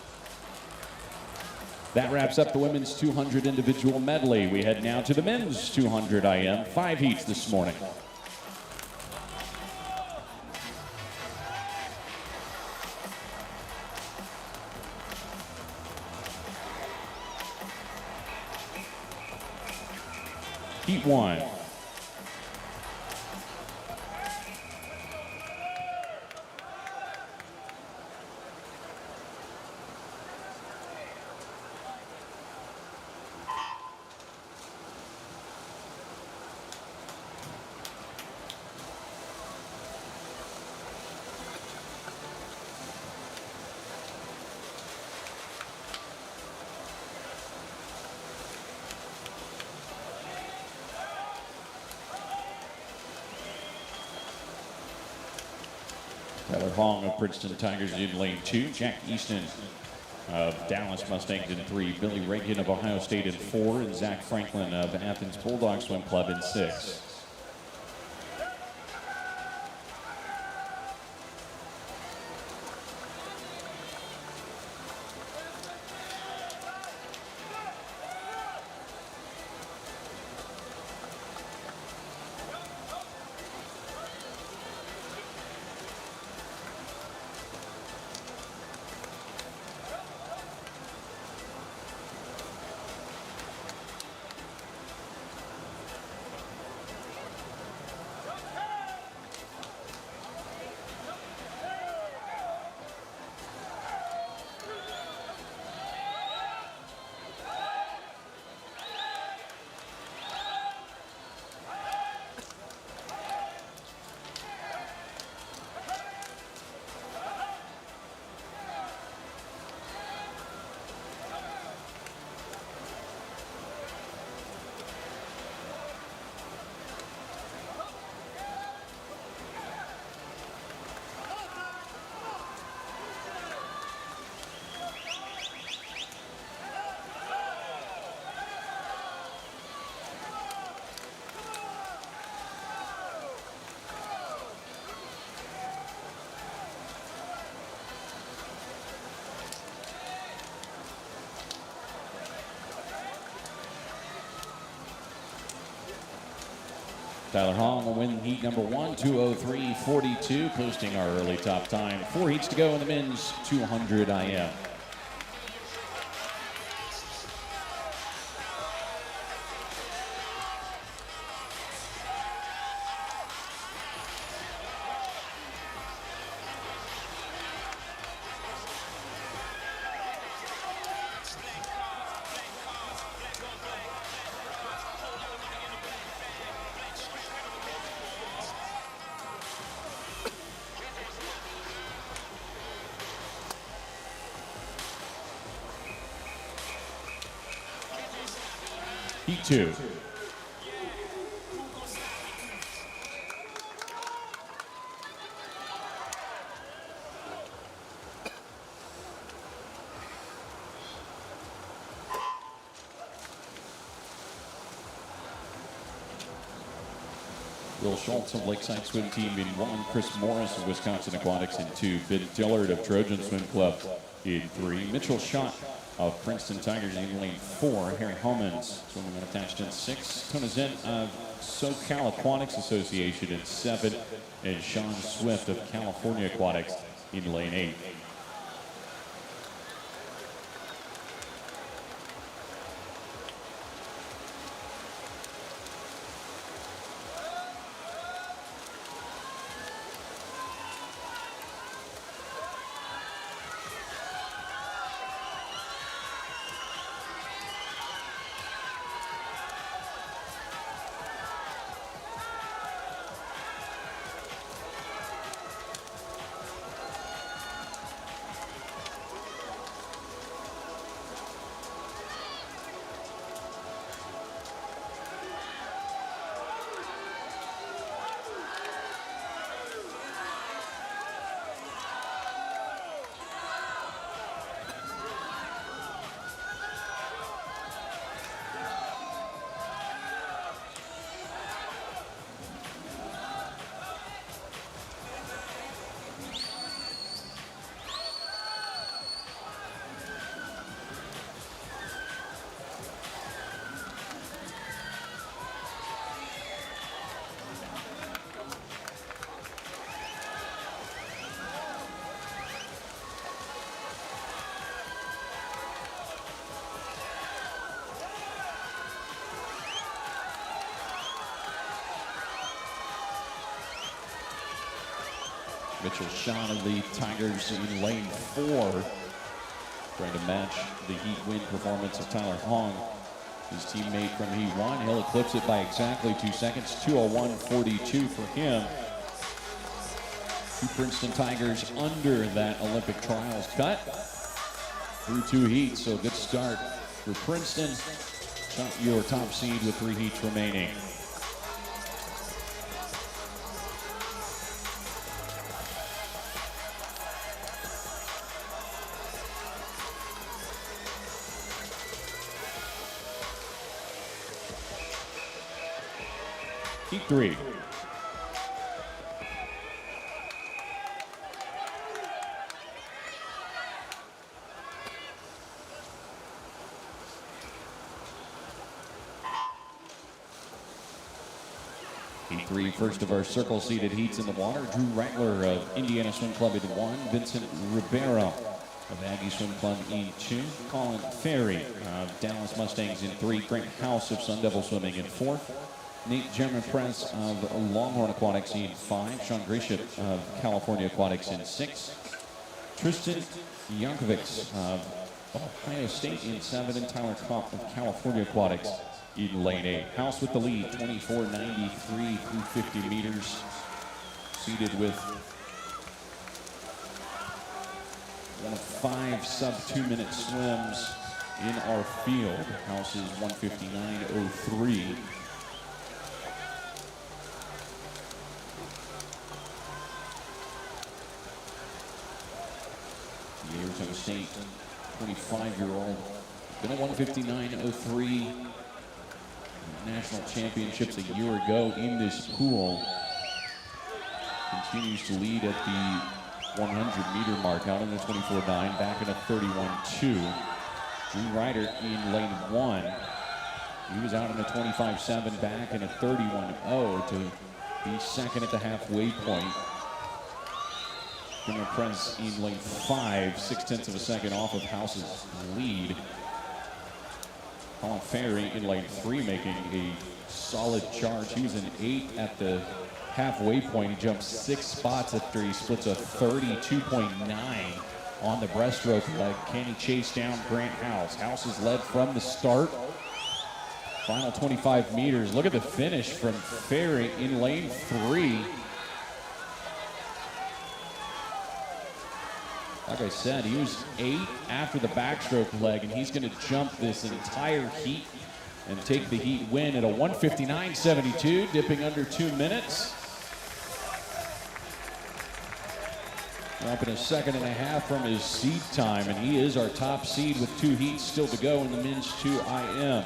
That wraps up the women's 200 individual medley. We head now to the men's 200 IM. 5 heats this morning. Heat 1. Tyler Hong of Princeton Tigers in lane 2. Jack Easton of Dallas Mustangs in 3. Billy Reagan of Ohio State in 4. And Zach Franklin of Athens Bulldog Swim Club in 6. Tyler Hong will win heat number 1, 2:03.42, posting our early top time. 4 heats to go in the men's 200 IM. Heat 2. Will Schultz of Lakeside Swim Team in 1, Chris Morris of Wisconsin Aquatics in 2, Ben Dillard of Trojan Swim Club in 3, Mitchell Schott of Princeton Tigers in lane 4, Harry Homans swimming unattached in 6, Tona Zent of SoCal Aquatics Association in 7, and Sean Swift of California Aquatics in lane 8. Mitchell Schott of the Tigers in lane 4, trying to match the heat win performance of Tyler Hong, his teammate from heat 1. He'll eclipse it by exactly 2 seconds, 2:01.42 for him. 2 Princeton Tigers under that Olympic trials cut through 2 heats, so good start for Princeton. Your top seed with 3 heats remaining. Heat 3. Heat 3, first of our circle seated heats in the water. Drew Rattler of Indiana Swim Club in 1, Vincent Ribeiro of Aggie Swim Club in 2, Colin Ferry of Dallas Mustangs in 3, Grant House of Sun Devil Swimming in 4, Nate German Press of Longhorn Aquatics in 5, Sean Grisham of California Aquatics in 6, Tristan Yankovics of Ohio State in 7, and Tyler Kopp of California Aquatics in lane 8. House with the lead, 24.93 through 50 meters, seated with one of 5 sub-2-minute swims in our field. House is 1:59.03. The Arizona State 25-year-old, been a 1:59.03 national championships a year ago in this pool. Continues to lead at the 100-meter mark, out in the 24.9, back in a 31.2. Drew Ryder in lane 1. He was out in a 25-7 back and a 31-0 to be second at the halfway point. Gonna press in lane 5, 0.6 of a second off of House's lead. Colin Ferry in lane 3 making a solid charge. He was an 8 at the halfway point. He jumps 6 spots after he splits a 32.9 on the breaststroke leg. Can he chase down Grant House? House is led from the start. Final 25 meters. Look at the finish from Ferry in lane 3. Like I said, he was 8 after the backstroke leg, and he's going to jump this entire heat and take the heat win at a 1:59.72, dipping under 2 minutes. Up in a 1.5 seconds from his seed time, and he is our top seed with 2 heats still to go in the men's 2IM.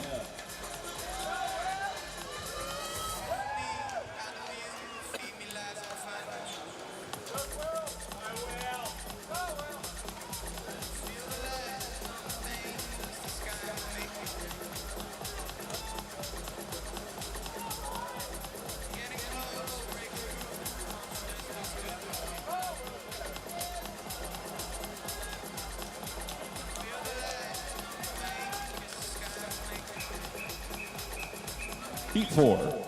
Heat 4.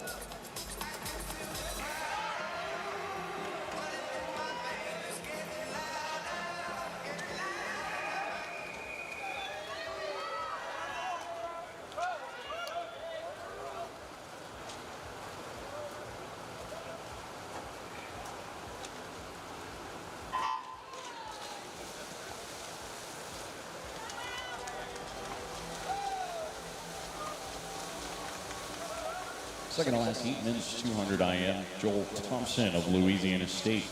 Second to last heat, men's 200 IM, Joel Thompson of Louisiana State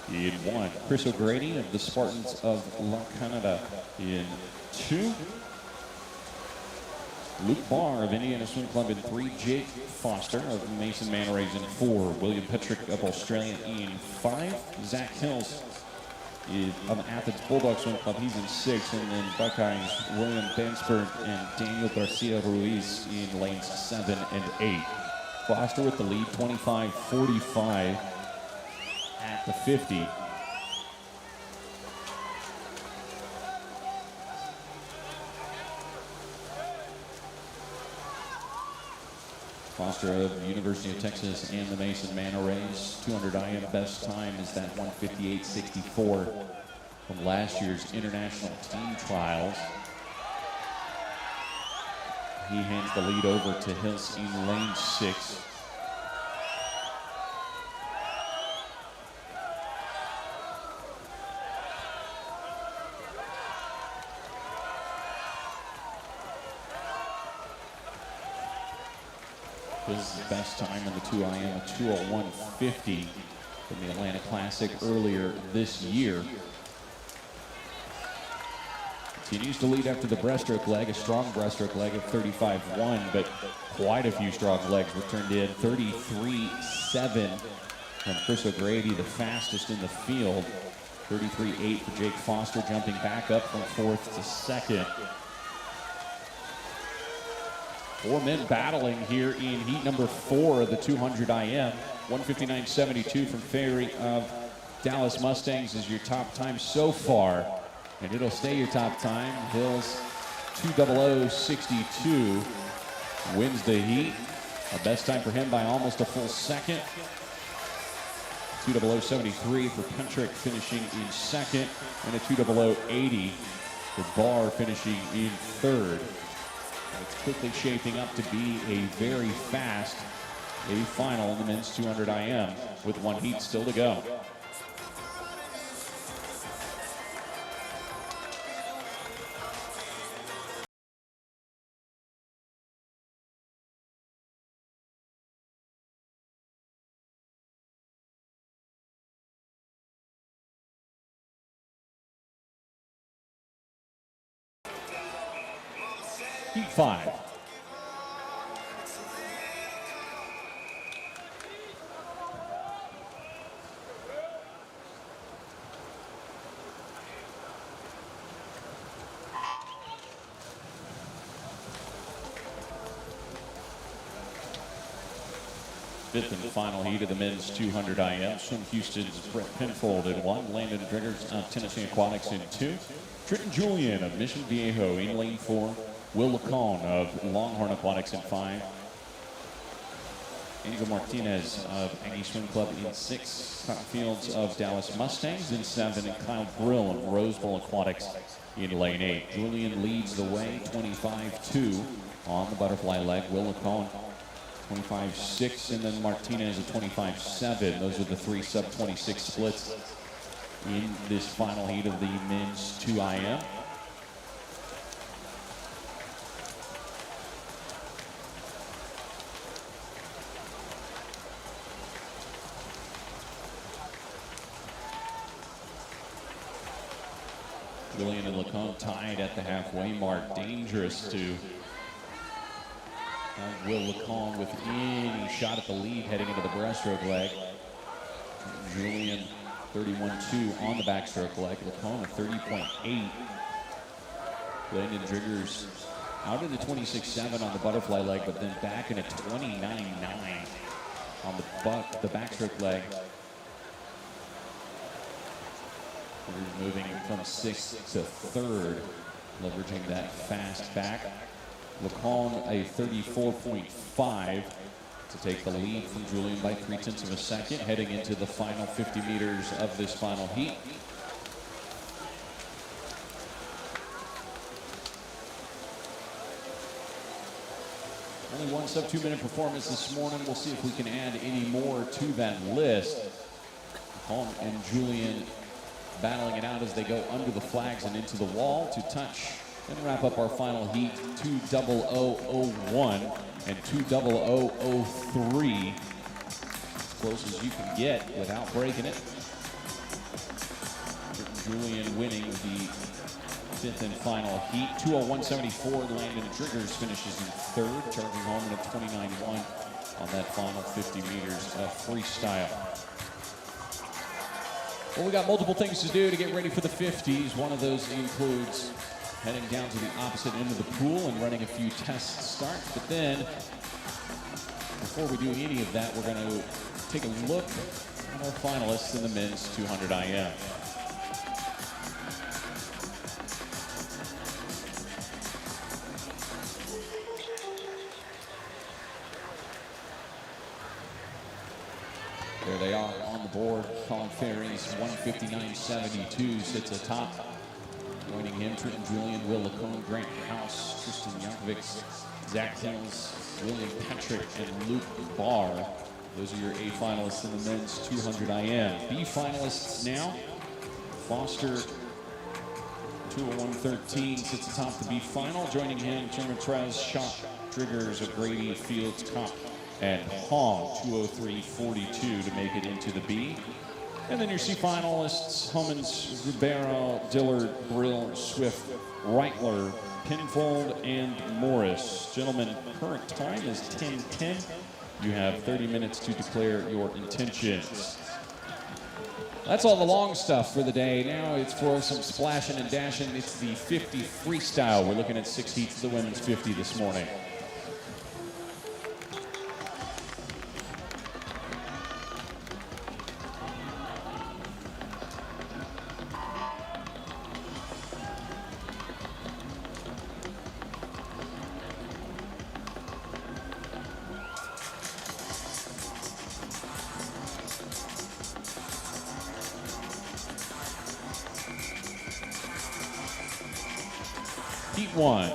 in 1. Chris O'Grady of the Spartans of La Canada in 2. Luke Barr of Indiana Swim Club in 3. Jake Foster of Mason Manor Rays in 4. William Petrick of Australia in 5. Zach Hills of Athens Bulldog Swim Club, he's in 6. And then Buckeyes, William Bensberg and Daniel Garcia Ruiz in lanes 7 and 8. Foster with the lead, 25-45 at the 50. Foster of the University of Texas and the Mason Manor Rays. 200 IM best time is that 1:58.64 from last year's international team trials. He hands the lead over to Hills in lane 6. His best time in the 2IM, a 2:01.50 from the Atlanta Classic earlier this year. Continues to lead after the breaststroke leg, a strong breaststroke leg of 35.1, but quite a few strong legs were turned in. 33.7 from Chris O'Grady, the fastest in the field. 33.8 for Jake Foster, jumping back up from 4th to 2nd. 4 men battling here in heat number 4 of the 200 IM. 1:59.72 from Ferry of Dallas Mustangs is your top time so far. And it'll stay your top time. Hills 2:00.62 wins the heat. A best time for him by almost a full second. 2:00.73 for Petrick finishing in 2nd. And a 2:00.80 for Barr finishing in 3rd. It's quickly shaping up to be a very fast final in the men's 200 IM with 1 heat still to go. Heat 5. fifth and final heat of the men's 200 IM. Swim Houston's Brett Penfold in 1. Landon Driggers of Tennessee Aquatics in 2. Trenton Julian of Mission Viejo in lane 4. Will Lacon of Longhorn Aquatics in 5. Angel Martinez of Aggie Swim Club in 6. Cotton Fields of Dallas Mustangs in 7. And Kyle Brill of Rose Bowl Aquatics in lane 8. Julian leads the way, 25-2 on the butterfly leg. Will Lacon 25-6, and then Martinez at 25-7. Those are the 3 sub-26 splits in this final heat of the men's 2IM. Julian and Lacon tied at the halfway mark. Dangerous to Will Lacon with any shot at the lead heading into the breaststroke leg. Julian 31-2 on the backstroke leg. Lacon a 30.8. Landon Driggers out into 26-7 on the butterfly leg, but then back in a 29-9 on the backstroke leg. Moving from 6th to 3rd, leveraging that fast back. Lacon a 34.5 to take the lead from Julian by 0.3 of a second, heading into the final 50 meters of this final heat. Only one sub-2-minute performance this morning. We'll see if we can add any more to that list. Lacon and Julian battling it out as they go under the flags and into the wall to touch and wrap up our final heat. 2:00:01 and 2:00:03. As close as you can get without breaking it. Julian winning the 5th and final heat. 2:01:74. Landon Driggers finishes in 3rd, charging home in a 29-1 on that final 50 meters of freestyle. Well, we got multiple things to do to get ready for the 50s. One of those includes heading down to the opposite end of the pool and running a few test starts. But then, before we do any of that, we're going to take a look at our finalists in the men's 200 IM. There they are on the board. Colin Ferry's 159.72 sits atop. Joining him, Trenton Julian, Will Lacon, Grant House, Tristan Yankovic, Zach Hills, William Patrick, and Luke Barr. Those are your A finalists in the men's 200 IM. B finalists now. Foster, 2:01:13 sits atop the B final. Joining him, Jimmer Trez, Shock, Driggers, O'Grady, Fields, Kopp, and Hong, 2:03:42 to make it into the B. And then your C finalists, Homans, Ribeiro, Dillard, Brill, Swift, Reitler, Penfold, and Morris. Gentlemen, current time is 10:10. You have 30 minutes to declare your intentions. That's all the long stuff for the day. Now it's for some splashing and dashing. It's the 50 freestyle. We're looking at 6 heats of the women's 50 this morning. Heat 1.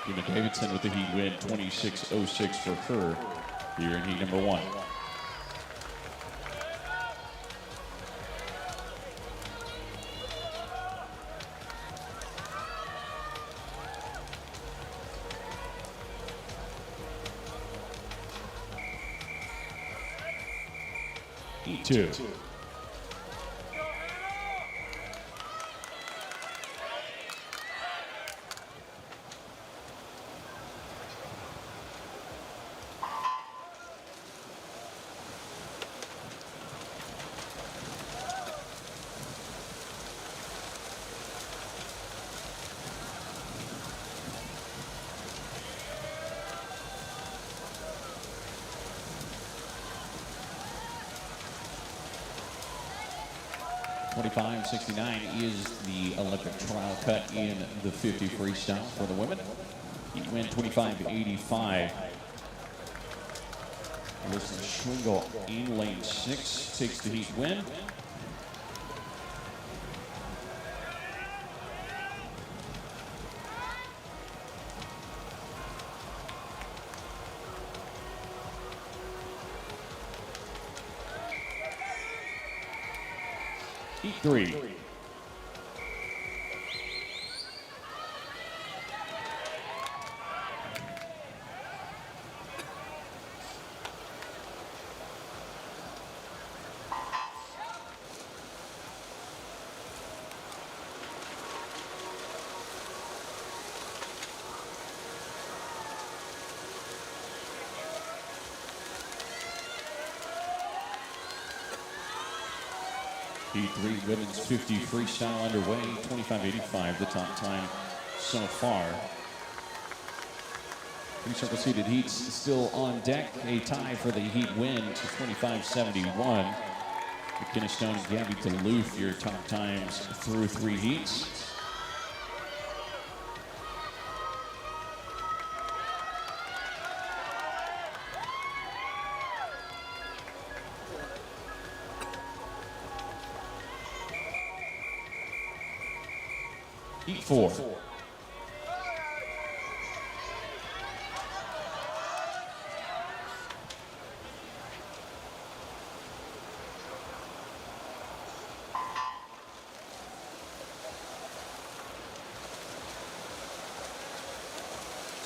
Emma Davidson with the heat win, 26.06 for her here in heat number 1. Heat 2. .25.69 is the Olympic trial cut in the 50 freestyle for the women. Heat win 25.85. Alyssa Schwingle in lane 6 takes the heat win. Heat 3. Heat 3 women's 50 freestyle underway, 25.85, the top time so far. Three circle seated heats still on deck. A tie for the heat win to 25.71. McKenna Stone and Gabby Duluth, your top times through 3 heats. Heat 4.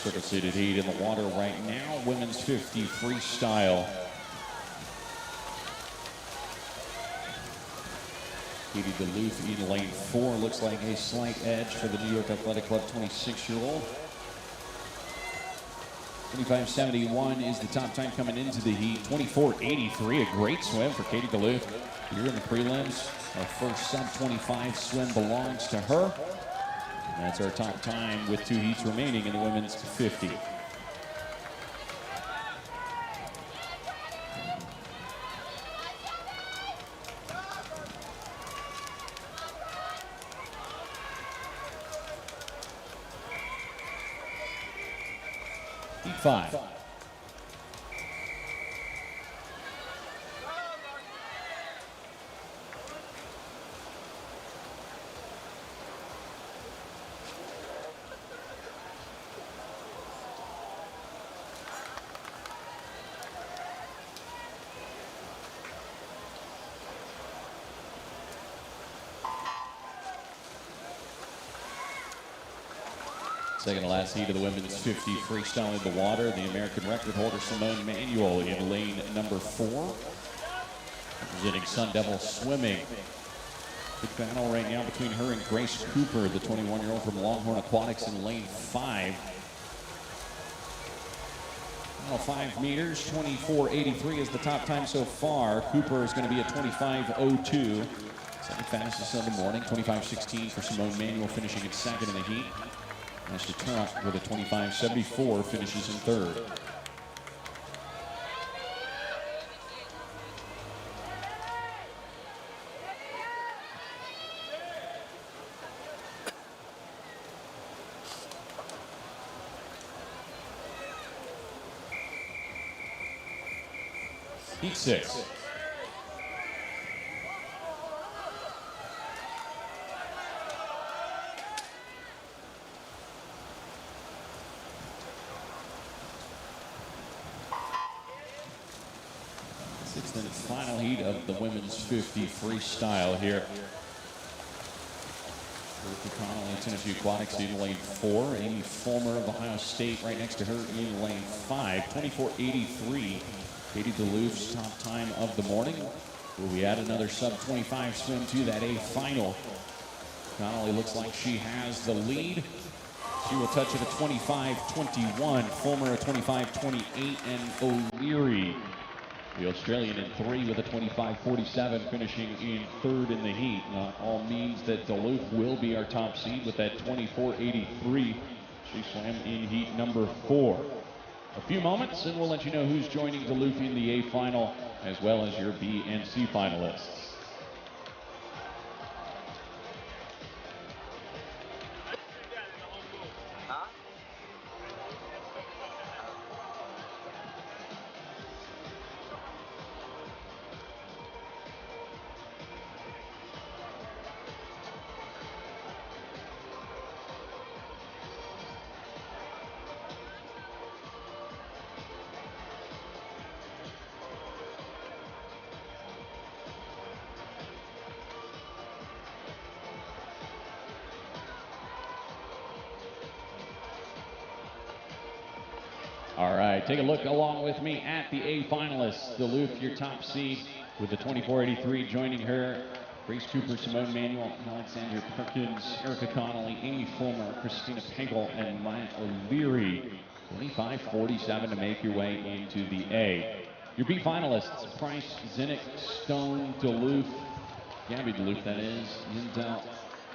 Circle seated heat in the water right now. Women's 50 freestyle. Katie Duluth in lane 4. Looks like a slight edge for the New York Athletic Club 26-year-old. 25.71 is the top time coming into the heat. 24.83, a great swim for Katie Duluth. Here in the prelims, our first sub-25 swim belongs to her. And that's our top time with 2 heats remaining in the women's 50. Heat 5. Second to last heat of the women's 50 freestyle in the water. The American record holder Simone Manuel in lane number 4. Representing Sun Devil Swimming. Big battle right now between her and Grace Cooper, the 21-year-old from Longhorn Aquatics in lane 5. Well, 5 meters, 24.83 is the top time so far. Cooper is going to be at 25.02. Second fastest of the morning, 25.16 for Simone Manuel, finishing in second in the heat. Ashley Turnock with a 25.74 finishes in third. Heat 6. Sixth and final heat of the women's 50 freestyle here. Connell in Tennessee Aquatics in lane 4. Amy Fulmer of Ohio State right next to her in lane 5. 24.83. Katie Duluth's top time of the morning. Will we add another sub-25 swim to that A final? Connolly looks like she has the lead. She will touch at a 25-21. Fulmer a 25-28, and O'Leary, the Australian, in 3 with a 25-47, finishing in 3rd in the heat. All means that Duluth will be our top seed with that 24-83. She swam in heat number 4. A few moments, and we'll let you know who's joining Duluth in the A final, as well as your B and C finalists. All right, take a look along with me at the A finalists. Duluth, your top seed with the 24-83, joining her, Grace Cooper, Simone Manuel, Alexandra Perkins, Erica Connolly, Amy Fulmer, Christina Pinkel, and Maya O'Leary. 25-47 to make your way into the A. Your B finalists, Price, Zinnick, Stone, Duluth, Gabby Duluth, that is, Lindell,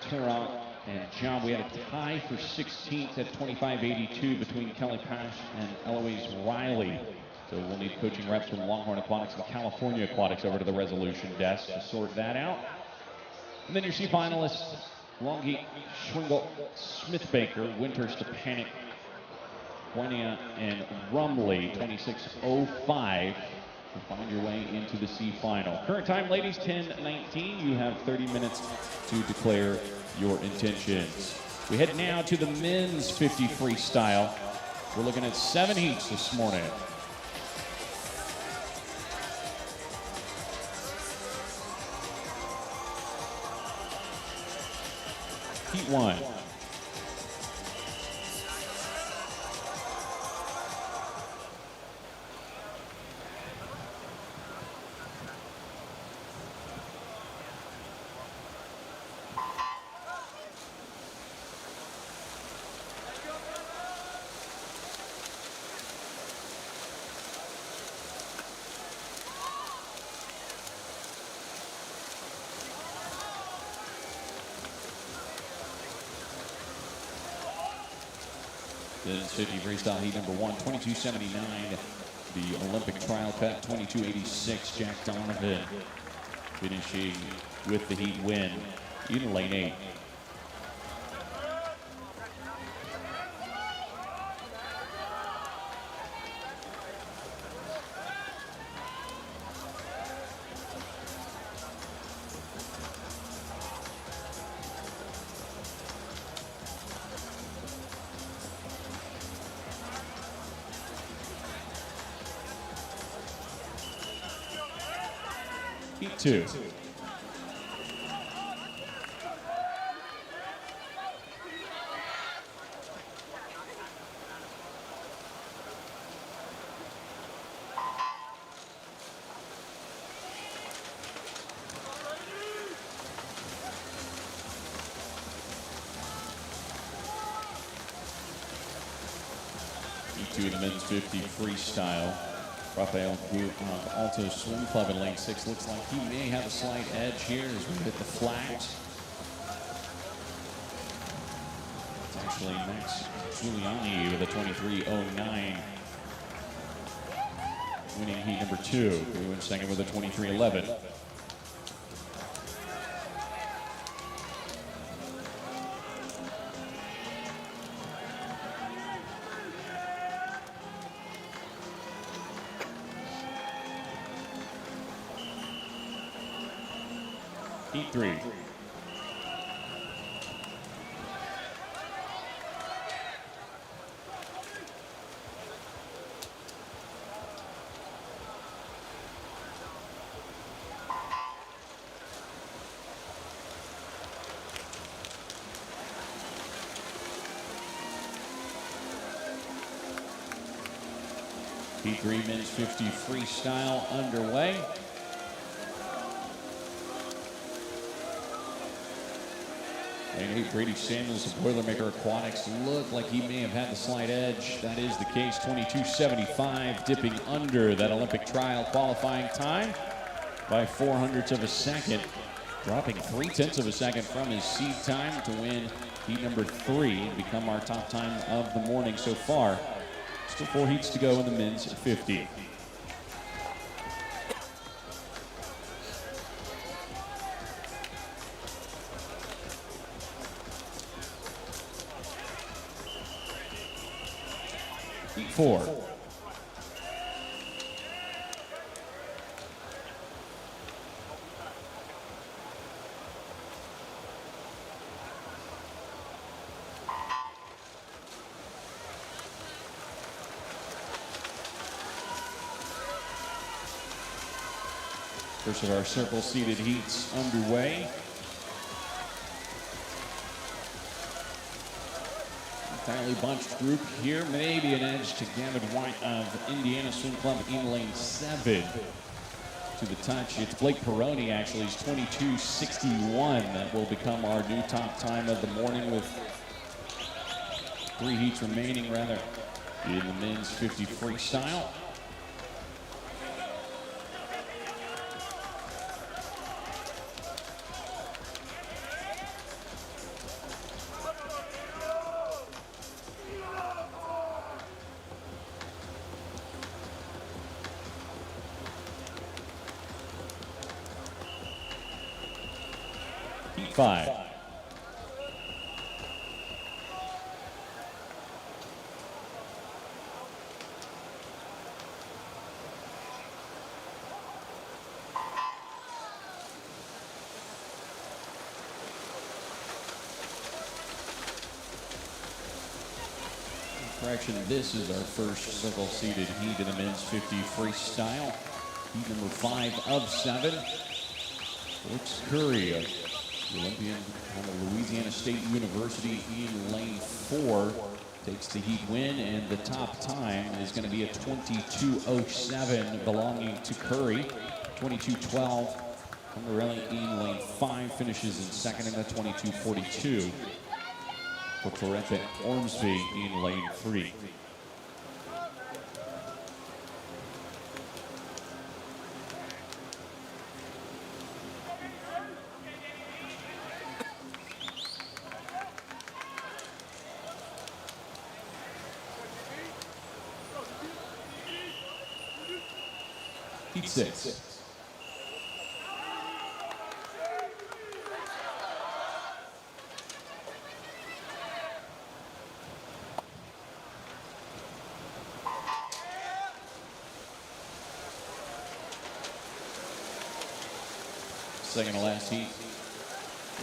Turok, and John. We had a tie for 16th at 25-82 between Kelly Pash and Eloise Riley. So we'll need coaching reps from Longhorn Aquatics and California Aquatics over to the resolution desk to sort that out. And then your C finalists, Longy, Schwingle, Smith-Baker, Winters, Stepanek, Guinea, and Rumley, 26:05 to find your way into the C final. Current time, ladies, 10:19. You have 30 minutes to declare your intentions. We head now to the men's 50 freestyle. We're looking at 7 heats this morning. Heat 1. Men's 50 freestyle heat number 1, 22:79. The Olympic trial cut, 22:86. Jack Donovan finishing with the heat win in lane 8. Heat 2. Heat 2 of the men's 50 freestyle. Rafael Gu of Alto Swim Club in lane 6 looks like he may have a slight edge here as we hit the flags. It's actually Max Giuliani with a 23:09, winning heat number 2. Who wins second with a 23:11. Heat 3. Heat 3 men's 50 freestyle underway. And 8, Brady Samuels of Boilermaker Aquatics looked like he may have had the slight edge. That is the case, 22.75, dipping under that Olympic trial qualifying time by 0.04 of a second, dropping 0.3 of a second from his seed time to win heat number 3 and become our top time of the morning so far. Still 4 heats to go in the men's 50. Heat 4. First of our circle-seated heats underway. Entirely bunched group here. Maybe an edge to Gavin White of Indiana Swim Club in lane 7. To the touch, it's Blake Peroni actually. He's 22.61. That will become our new top time of the morning with 3 heats remaining rather in the men's 50 freestyle. Heat 5. Correction, this is our first single-seated heat in the men's 50 freestyle. Heat number 5 of 7. Brooks Curry, the Olympian out of Louisiana State University in lane 4, takes the heat win, and the top time is going to be a 22.07 belonging to Curry. 22.12. Pomerelli in lane 5 finishes in second in a 22.42. For Torrente Ormsby in lane 3. Heat 6. Second to last heat,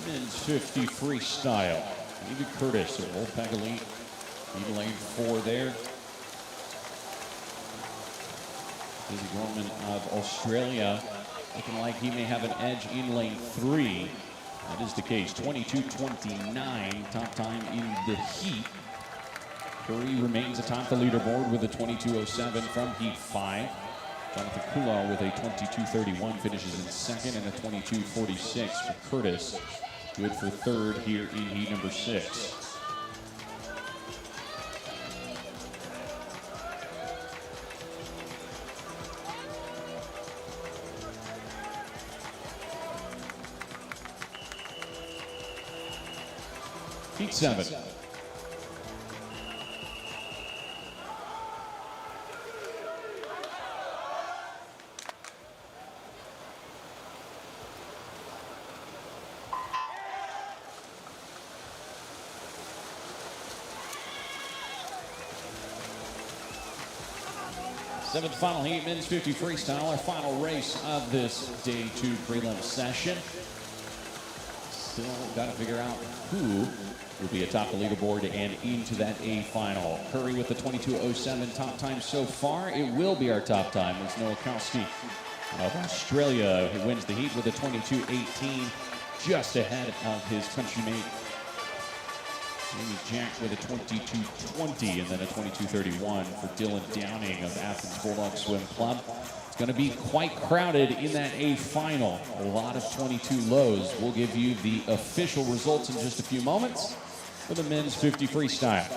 men's 50 freestyle. David Curtis of Wolfpack Elite, in lane 4 there. Izzy Gorman of Australia, looking like he may have an edge in lane 3. That is the case, 22.29, top time in the heat. Curry remains atop the leaderboard with a 22.07 from heat 5. Jonathan Kulau with a 22.31 finishes in second and a 22.46 for Curtis. Good for third here in heat number 6. Heat 7. Seventh final heat, men's 50 freestyle, our final race of this day 2 prelim session. Still got to figure out who will be atop the leaderboard and into that A final. Curry with the 22.07 top time so far. It will be our top time. It's Noah Kowski of Australia who wins the heat with a 22.18, just ahead of his countrymate Jamie Jack with a 22.20 and then a 22.31 for Dylan Downing of Athens Bulldog Swim Club. It's going to be quite crowded in that A final. A lot of 22 lows. We'll give you the official results in just a few moments for the men's 50 freestyle.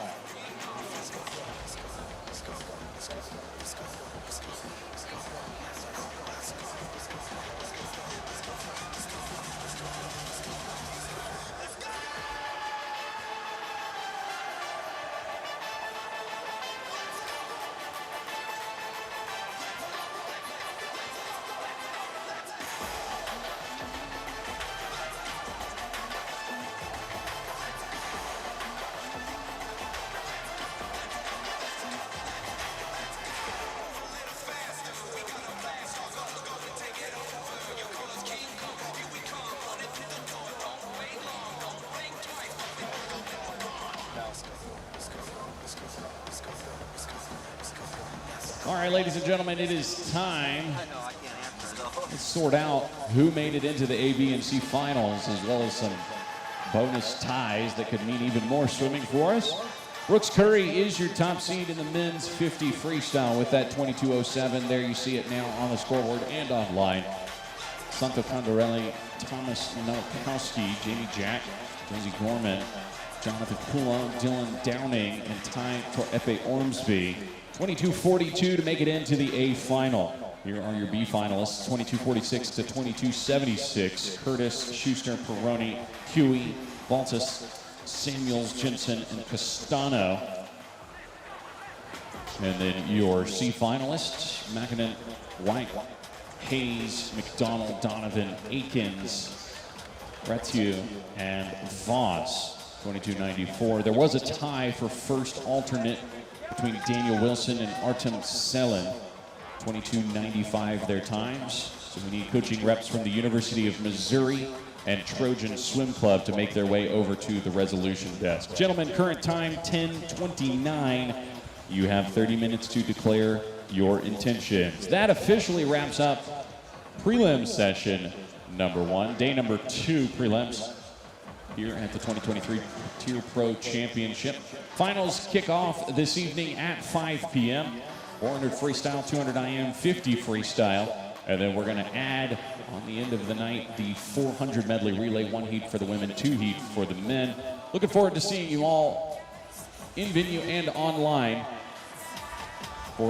All right, ladies and gentlemen, it is time to sort out who made it into the A, B, and C finals, as well as some bonus ties that could mean even more swimming for us. Brooks Curry is your top seed in the men's 50 freestyle with that 22.07. There you see it now on the scoreboard and online. Santo Candarelli, Thomas Nowakowski, Jamie Jack, Josie Gorman, Jonathan Kula, Dylan Downing, and Ty Torepe Ormsby. 22.42 to make it into the A final. Here are your B finalists, 22.46 to 22.76. Curtis, Schuster, Peroni, Huey, Baltus, Samuels, Jensen, and Castano. And then your C finalists, McKinnon, White, Hayes, McDonald, Donovan, Aikens, Rethieu, and Voss, 22.94. There was a tie for first alternate between Daniel Wilson and Artem Selin, 22.95 their times. So we need coaching reps from the University of Missouri and Trojan Swim Club to make their way over to the resolution desk. Gentlemen, current time 10:29. You have 30 minutes to declare your intentions. That officially wraps up prelim session number 1, day number 2 prelims here at the 2023 TYR Pro Championship. Finals kick off this evening at 5 p.m. 400 freestyle, 200 IM, 50 freestyle. And then we're going to add on the end of the night the 400 medley relay, 1 heat for the women, 2 heat for the men. Looking forward to seeing you all in venue and online